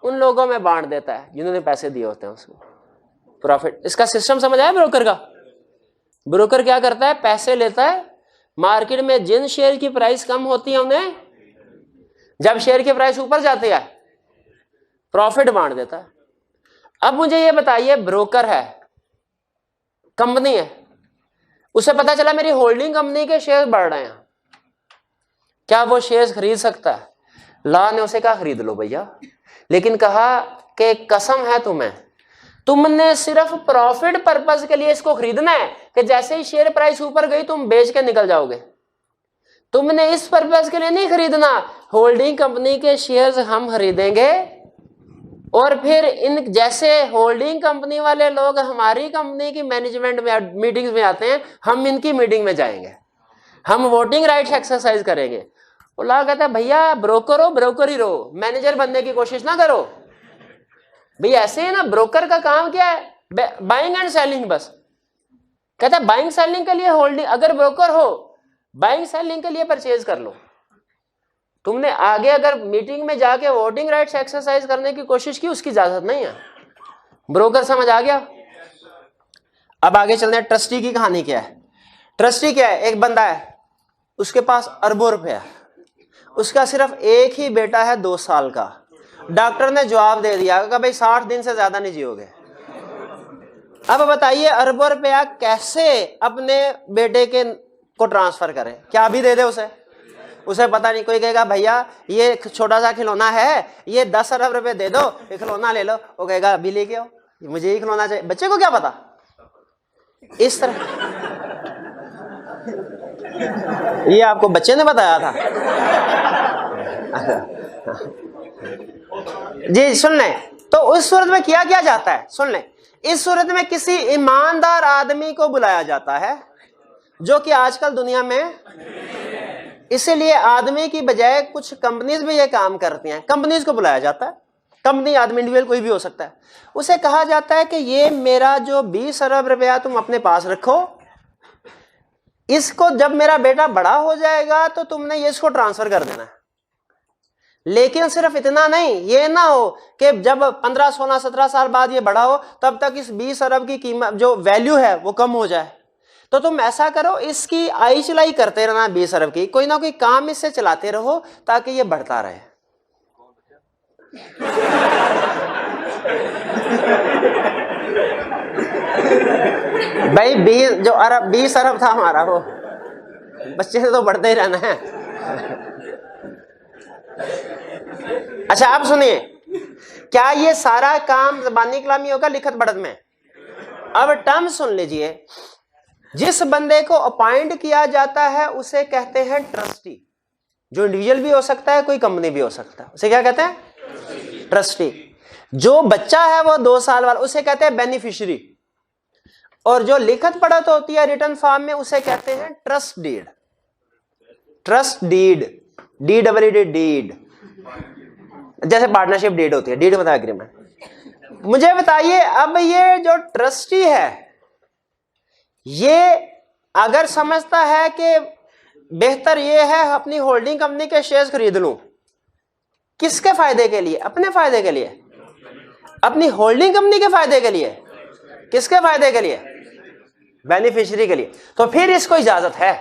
उन लोगों में बांट देता है जिन्होंने पैसे दिए होते हैं उसको प्रॉफिट। इसका सिस्टम समझ आया ब्रोकर का? ब्रोकर क्या करता है? पैसे लेता है, मार्केट में जिन शेयर की प्राइस कम होती है उन्हें, जब शेयर की प्राइस ऊपर जाती है प्रॉफिट बांट देता है। अब मुझे ये बताइए, ब्रोकर है, कंपनी है, उसे पता चला मेरी होल्डिंग कंपनी के शेयर बढ़ रहे हैं, क्या वो शेयर्स खरीद सकता है? लॉ ने उसे कहा खरीद लो भैया, लेकिन कहा कि कसम है तुम्हें, तुमने सिर्फ प्रॉफिट पर्पस के लिए इसको खरीदना है कि जैसे ही शेयर प्राइस ऊपर गई तुम बेच के निकल जाओगे। तुमने इस पर्पस के लिए नहीं खरीदना, होल्डिंग कंपनी के शेयर्स हम खरीदेंगे और फिर इन जैसे होल्डिंग कंपनी वाले लोग हमारी कंपनी की मैनेजमेंट में मीटिंग्स में आते हैं, हम इनकी मीटिंग में जाएंगे, हम वोटिंग राइट्स एक्सरसाइज करेंगे। लॉ कहता है भैया ब्रोकर हो, ब्रोकर ही रहो, मैनेजर बनने की कोशिश ना करो। भैया ऐसे है ना, ब्रोकर का काम क्या है? बाइंग एंड सेलिंग बस। कहता है बाइंग सेलिंग के लिए होल्डिंग, अगर ब्रोकर हो बाइंग सेलिंग के लिए परचेज कर लो। तुमने आगे अगर मीटिंग में जाके वोटिंग राइट्स एक्सरसाइज करने की कोशिश की, उसकी इजाजत नहीं है। ब्रोकर समझ आ गया? अब आगे चलते हैं, ट्रस्टी की कहानी क्या है। ट्रस्टी क्या है? एक बंदा है, उसके पास अरबों रुपए है, उसका सिर्फ एक ही बेटा है 2 साल का। डॉक्टर ने जवाब दे दिया कि भाई 60 दिन से ज्यादा नहीं जियोगे। अब बताइए अरबों रुपया कैसे अपने बेटे के को ट्रांसफर करें? क्या भी दे दे उसे पता नहीं। कोई कहेगा भैया ये छोटा सा खिलौना है, ये 10 अरब रुपए दे दो, ये खिलौना ले लो। वो कहेगा अभी लेके आओ, मुझे ये खिलौना चाहिए। बच्चे को क्या पता? इस तरह ये आपको बच्चे ने बताया था? जी सुन लें, तो उस सूरत में किया क्या जाता है? सुन लें, इस सूरत में किसी ईमानदार आदमी को बुलाया जाता है, जो कि आजकल दुनिया में, इसीलिए आदमी की बजाय कुछ कंपनीज भी ये काम करती हैं। कंपनीज को बुलाया जाता है, कंपनी आदमी इंडिविजुअल कोई भी हो सकता है। उसे कहा जाता है कि ये मेरा जो 20 अरब रुपया तुम अपने पास रखो, इसको जब मेरा बेटा बड़ा हो जाएगा तो तुमने ये इसको ट्रांसफर कर देना है। लेकिन सिर्फ इतना नहीं, ये ना हो कि जब 15, 16, 17 साल बाद ये बड़ा हो तब तक इस 20 अरब की कीमत जो वैल्यू है वो कम हो जाए। तो तुम ऐसा करो, इसकी आई चलाई करते रहना 20 अरब की, कोई ना कोई काम इससे चलाते रहो ताकि ये बढ़ता रहे। भाई 20 अरब था हमारा, वो बच्चे से तो बढ़ते ही रहना है। अच्छा आप सुनिए, क्या ये सारा काम ज़बानी कलामी होगा लिखत बढ़त में? अब टर्म सुन लीजिए। जिस बंदे को अपॉइंट किया जाता है उसे कहते हैं ट्रस्टी, जो इंडिविजुअल भी हो सकता है, कोई कंपनी भी हो सकता है, उसे क्या कहते हैं? ट्रस्टी। जो बच्चा है वो 2 साल वाला, उसे कहते हैं बेनिफिशियरी। और जो लिखत पढ़त होती है रिटर्न फॉर्म में, उसे कहते हैं trust deed. Trust deed, deed, जैसे पार्टनरशिप डीड होती है, डीड मतलब एग्रीमेंट। मुझे बताइए, अब ये जो ट्रस्टी है, ये अगर समझता है कि बेहतर ये है अपनी होल्डिंग कंपनी के शेयर्स खरीद लूं, किसके फायदे के लिए? अपने फायदे के लिए, अपनी होल्डिंग कंपनी के फायदे के लिए। किसके फायदे के लिए? बेनिफिशियरी के लिए। तो फिर इसको इजाजत है।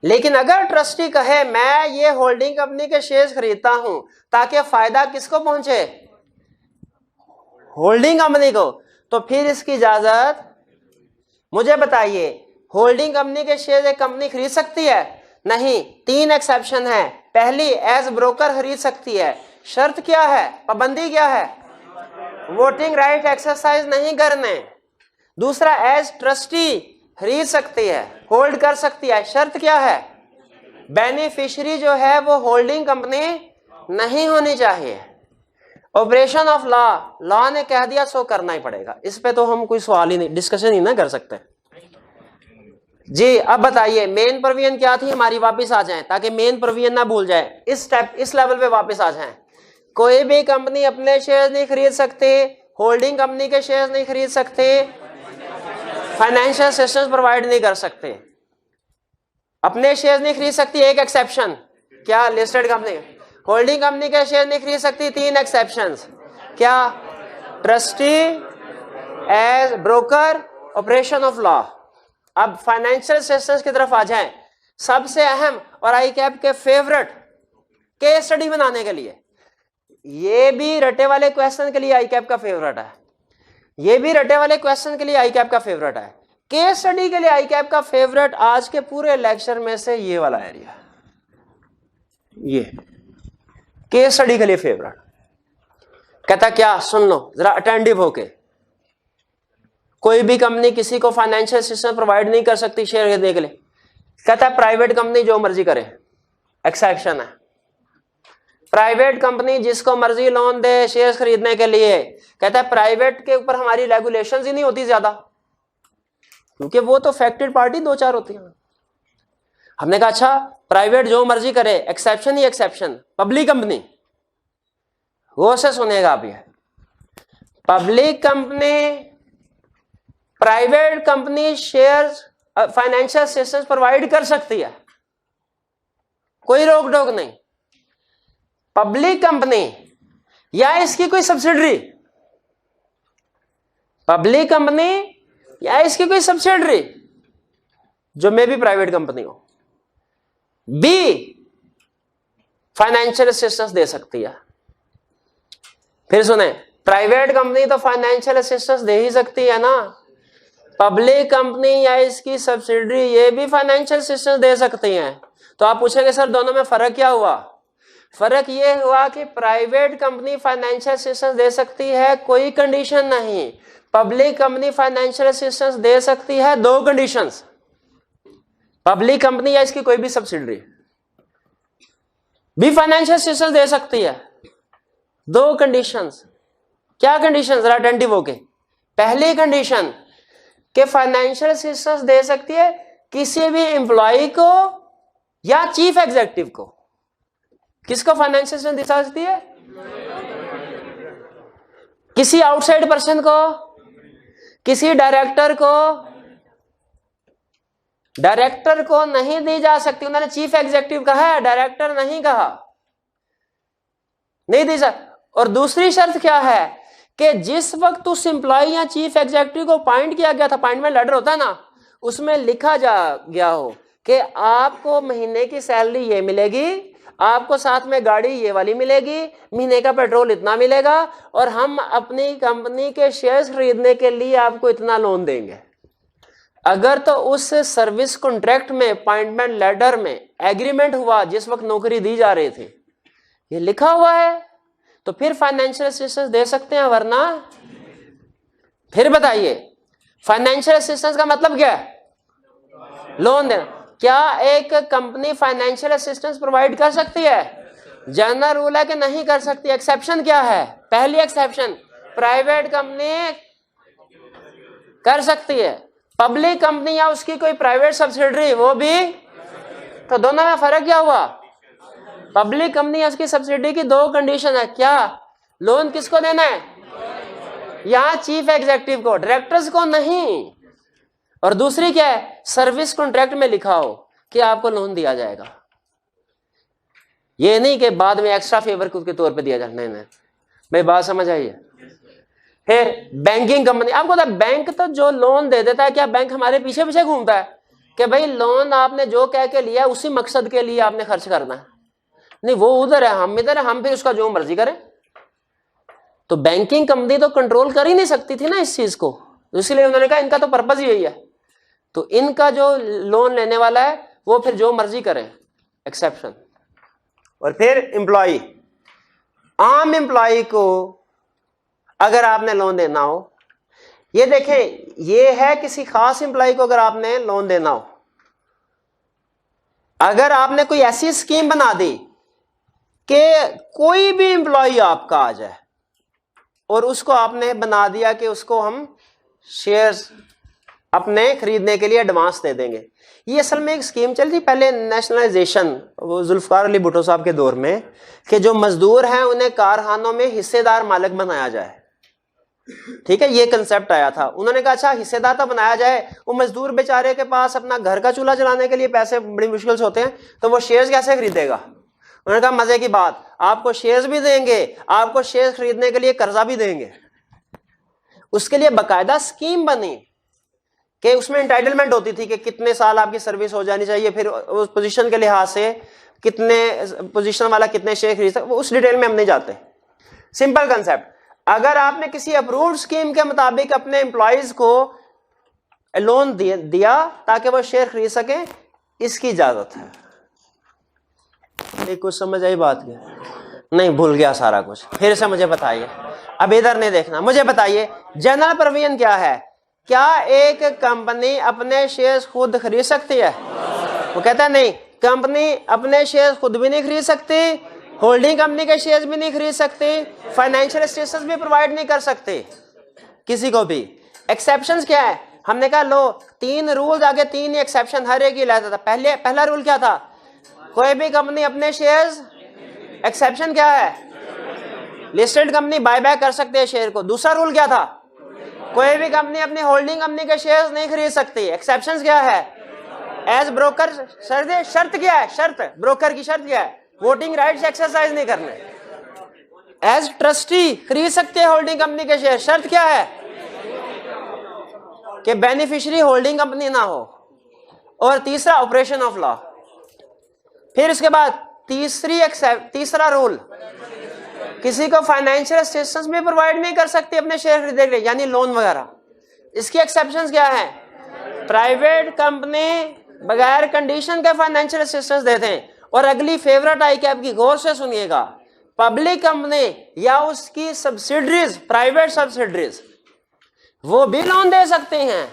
लेकिन अगर ट्रस्टी कहे मैं ये होल्डिंग कंपनी के शेयर्स खरीदता हूं ताकि फायदा किसको पहुंचे? होल्डिंग कंपनी को, तो फिर इसकी इजाजत। मुझे बताइए, होल्डिंग कंपनी के शेयर एक कंपनी खरीद सकती है? नहीं, 3 एक्सेप्शन है। पहली, एज ब्रोकर खरीद सकती है। शर्त क्या है? पाबंदी क्या है? वोटिंग राइट एक्सरसाइज नहीं करने। दूसरा, एज ट्रस्टी खरीद सकती है, होल्ड कर सकती है। शर्त क्या है? बेनिफिशियरी जो है वो होल्डिंग कंपनी नहीं होनी चाहिए। ऑपरेशन ऑफ लॉ, लॉ ने कह दिया सो करना ही पड़ेगा। इस पे तो हम कोई सवाल ही नहीं, डिस्कशन ही ना कर सकते जी। अब बताइए मेन प्रोविजन क्या थी हमारी, वापस आ जाएं ताकि मेन प्रोविजन ना भूल जाए। इस लेवल पे वापस आ जाएं। कोई भी कंपनी अपने शेयर नहीं खरीद सकती, होल्डिंग कंपनी के शेयर नहीं खरीद सकते, फाइनेंशियल असिस्टेंस प्रोवाइड नहीं कर सकते, अपने शेयर नहीं खरीद सकती। एक एक्सेप्शन क्या? Listed company. होल्डिंग कंपनी के शेयर नहीं खरीद सकती, 3 एक्सेप्शंस क्या? Trustee, as broker, operation of law. अब फाइनेंशियल असिस्टेंस की तरफ आ जाएं। सबसे अहम और आई कैप के फेवरेट केस स्टडी बनाने के लिए, ये भी रटे वाले क्वेश्चन के लिए आई कैप का फेवरेट है, ये भी रटे वाले क्वेश्चन के लिए आई कैप का फेवरेट है, केस स्टडी के लिए आई कैप का फेवरेट आज के पूरे लेक्चर में से ये वाला एरिया, ये केस स्टडी के लिए फेवरेट। कहता क्या? सुन लो जरा अटेंटिव होके। कोई भी कंपनी किसी को फाइनेंशियल असिस्टेंस प्रोवाइड नहीं कर सकती शेयर खरीदने के लिए। कहता है प्राइवेट कंपनी जो मर्जी करे, एक्सेप्शन है। प्राइवेट कंपनी जिसको मर्जी लोन दे शेयर्स खरीदने के लिए। कहता है प्राइवेट के ऊपर हमारी रेगुलेशंस ही नहीं होती ज्यादा, क्योंकि वो तो फैक्टेड पार्टी 2-4 होती है। हमने कहा अच्छा प्राइवेट जो मर्जी करे, एक्सेप्शन ही एक्सेप्शन। पब्लिक कंपनी, वो से सुनेगा आप, ये public company, private company shares financial assistance provide कर सकती है, कोई रोक टोक नहीं। पब्लिक कंपनी या इसकी कोई सब्सिडरी, पब्लिक कंपनी या इसकी कोई सब्सिडरी जो मे भी प्राइवेट कंपनी हो, बी फाइनेंशियल असिस्टेंस दे सकती है। फिर सुने, प्राइवेट कंपनी तो फाइनेंशियल असिस्टेंस दे ही सकती है ना, पब्लिक कंपनी या इसकी सब्सिडरी ये भी फाइनेंशियल असिस्टेंस दे सकती हैं। तो आप पूछेंगे सर दोनों में फर्क क्या हुआ? फर्क ये हुआ कि प्राइवेट कंपनी फाइनेंशियल असिस्टेंस दे सकती है, कोई कंडीशन नहीं। पब्लिक कंपनी फाइनेंशियल असिस्टेंस दे सकती है, 2 कंडीशंस। पब्लिक कंपनी या इसकी कोई भी सब्सिडरी भी फाइनेंशियल असिस्टेंस दे सकती है, 2 कंडीशंस। क्या कंडीशन? जरा अटेंटिव होके। पहली कंडीशन कि फाइनेंशियल असिस्टेंस दे सकती है किसी भी एम्प्लॉय को या चीफ एग्जीक्यूटिव को। किसको फाइनेंशियल असिस्टेंस दे सकती है? किसी आउटसाइड पर्सन को, किसी डायरेक्टर को। डायरेक्टर को नहीं दी जा सकती, उन्होंने चीफ एग्जीक्यूटिव कहा है, डायरेक्टर नहीं कहा, नहीं दी जा। और दूसरी शर्त क्या है कि जिस वक्त उस एम्प्लॉय या चीफ एग्जीक्यूटिव को अपॉइंट किया गया था, अपॉइंटमेंट लेटर होता है ना, उसमें लिखा जा गया हो कि आपको महीने की सैलरी ये मिलेगी, आपको साथ में गाड़ी ये वाली मिलेगी, महीने का पेट्रोल इतना मिलेगा, और हम अपनी कंपनी के शेयर्स खरीदने के लिए आपको इतना लोन देंगे। अगर तो उस सर्विस कॉन्ट्रैक्ट में, अपॉइंटमेंट लेटर में एग्रीमेंट हुआ, जिस वक्त नौकरी दी जा रही थी, ये लिखा हुआ है, तो फिर फाइनेंशियल असिस्टेंस दे सकते हैं, वरना फिर बताइए फाइनेंशियल असिस्टेंस का मतलब क्या है? लोन देना। क्या एक कंपनी फाइनेंशियल असिस्टेंस प्रोवाइड कर सकती है? जनरल रूल है कि नहीं कर सकती। एक्सेप्शन क्या है? पहली एक्सेप्शन, प्राइवेट कंपनी कर सकती है, पब्लिक कंपनी या उसकी कोई प्राइवेट सब्सिडरी वो भी। तो दोनों में फर्क क्या हुआ? पब्लिक कंपनी या उसकी सब्सिडी की दो कंडीशन है। क्या? लोन किसको देना है? यहां चीफ एग्जीक्यूटिव को, डायरेक्टर्स को नहीं। और दूसरी क्या है? सर्विस कॉन्ट्रैक्ट में लिखा हो कि आपको लोन दिया जाएगा। ये नहीं कि बाद में एक्स्ट्रा फेवर के तौर पे दिया जाए, नहीं नहीं भाई, बात समझ आई है। फिर बैंकिंग कंपनी, आपको तो बैंक तो जो लोन दे देता है, क्या बैंक हमारे पीछे पीछे घूमता है कि भाई लोन आपने जो कह के लिया उसी मकसद के लिए आपने खर्च करना है? नहीं, वो उधर है, हम इधर है, हम फिर उसका जो मर्जी करें। तो बैंकिंग कंपनी तो कंट्रोल कर ही नहीं सकती थी ना इस चीज को, इसलिए उन्होंने कहा इनका तो पर्पज यही है, तो इनका जो लोन लेने वाला है वो फिर जो मर्जी करे, एक्सेप्शन। और फिर एम्प्लॉय, आम एम्प्लॉय को अगर आपने लोन देना हो, ये देखें, ये है किसी खास एम्प्लॉय को अगर आपने लोन देना हो, अगर आपने कोई ऐसी स्कीम बना दी कि कोई भी एम्प्लॉय आपका आ जाए और उसको आपने बना दिया कि उसको हम शेयर्स अपने खरीदने के लिए एडवांस दे देंगे। ये असल में एक स्कीम चल थी पहले, नेशनलाइजेशन, वो जुल्फकार अली भुट्टो साहब के दौर में, कि जो मजदूर हैं उन्हें कारखानों में हिस्सेदार मालिक बनाया जाए। ठीक है, ये कंसेप्ट आया था। उन्होंने कहा अच्छा हिस्सेदार तो बनाया जाए, वो मजदूर बेचारे के पास अपना घर का चूल्हा चलाने के लिए पैसे बड़ी मुश्किल से होते हैं, तो वो शेयर्स कैसे खरीदेगा? उन्होंने कहा मजे की बात, आपको शेयर्स भी देंगे, आपको शेयर्स खरीदने के लिए कर्जा भी देंगे। उसके लिए बाकायदा स्कीम बनी कि उसमें एंटाइटलमेंट होती थी कि कितने साल आपकी सर्विस हो जानी चाहिए, फिर उस पोजीशन के लिहाज से कितने पोजीशन वाला कितने शेयर खरीद सकता, उस डिटेल में हम नहीं जाते। सिंपल कंसेप्ट, अगर आपने किसी अप्रूव्ड स्कीम के मुताबिक अपने एम्प्लॉयज को लोन दिया ताकि वो शेयर खरीद सके, इसकी इजाजत है। कुछ समझ आई बात की? नहीं, भूल गया सारा कुछ, फिर से मुझे बताइए। अब इधर नहीं देखना, मुझे बताइए जनरल प्रोविजन क्या है? क्या एक कंपनी अपने शेयर्स खुद खरीद सकती है? वो कहता है नहीं, कंपनी अपने शेयर्स खुद भी नहीं खरीद सकती, होल्डिंग कंपनी के शेयर्स भी नहीं खरीद सकती, फाइनेंशियल असिस्टेंस भी प्रोवाइड नहीं कर सकते किसी को भी। एक्सेप्शंस क्या है? हमने कहा लो, 3 रूल्स आगे 3 ही एक्सेप्शन हर एक ही लाता था। पहला रूल क्या था? कोई भी कंपनी अपने शेयर्स, एक्सेप्शन क्या है? लिस्टेड कंपनी बायबैक कर सकते हैं शेयर को। दूसरा रूल क्या था? कोई भी कंपनी अपनी होल्डिंग कंपनी के शेयर्स नहीं खरीद सकती। एक्सेप्शंस क्या है? एज ब्रोकर, शर्त क्या है? शर्त ब्रोकर की शर्त क्या है? वोटिंग राइट्स एक्सरसाइज नहीं करने। एज ट्रस्टी खरीद सकते हैं होल्डिंग कंपनी के शेयर, शर्त क्या है? कि बेनिफिशियरी होल्डिंग कंपनी ना हो। और तीसरा ऑपरेशन ऑफ लॉ। फिर इसके बाद तीसरा रूल, किसी को फाइनेंशियल असिस्टेंस भी प्रोवाइड नहीं कर सकती अपने शेयर खरीदने के लिए, यानी लोन वगैरह। इसकी एक्सेप्शंस क्या है? प्राइवेट कंपनी बगैर कंडीशन के फाइनेंशियल असिस्टेंस देते हैं। और अगली फेवरेट आई कि आपकी गौर से सुनिएगा, पब्लिक कंपनी या उसकी सब्सिडरीज, प्राइवेट सब्सिडरीज, वो भी लोन दे सकते हैं,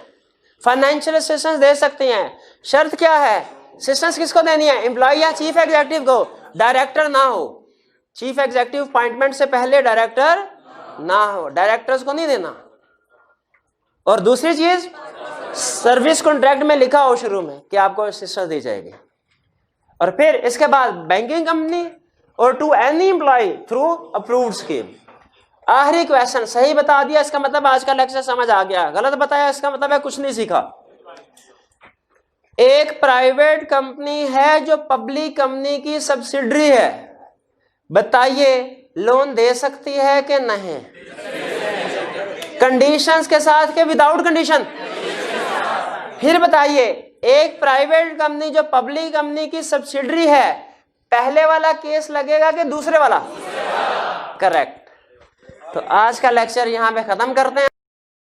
फाइनेंशियल असिस्टेंस दे सकते हैं। शर्त क्या है? असिस्टेंस किसको देनी है? एम्प्लॉय या चीफ एग्जीक्यूटिव को? डायरेक्टर ना हो, चीफ एग्जीक्यूटिव अपॉइंटमेंट से पहले डायरेक्टर ना हो, डायरेक्टर्स को नहीं देना। और दूसरी चीज, सर्विस कॉन्ट्रैक्ट में लिखा हो शुरू में कि आपको असिस्टेंस दी जाएगी। और फिर इसके बाद बैंकिंग कंपनी और to any employ through approved scheme. आखिरी क्वेश्चन, सही बता दिया इसका मतलब आज का लेक्चर समझ आ गया, गलत बताया इसका मतलब है कुछ नहीं सीखा। एक प्राइवेट कंपनी है जो पब्लिक कंपनी की सब्सिडरी है, बताइए लोन दे सकती है कि नहीं? कंडीशंस के साथ के विदाउट कंडीशन? फिर बताइए, एक प्राइवेट कंपनी जो पब्लिक कंपनी की सब्सिडरी है, पहले वाला केस लगेगा कि दूसरे वाला? करेक्ट। तो आज का लेक्चर यहाँ पे खत्म करते हैं।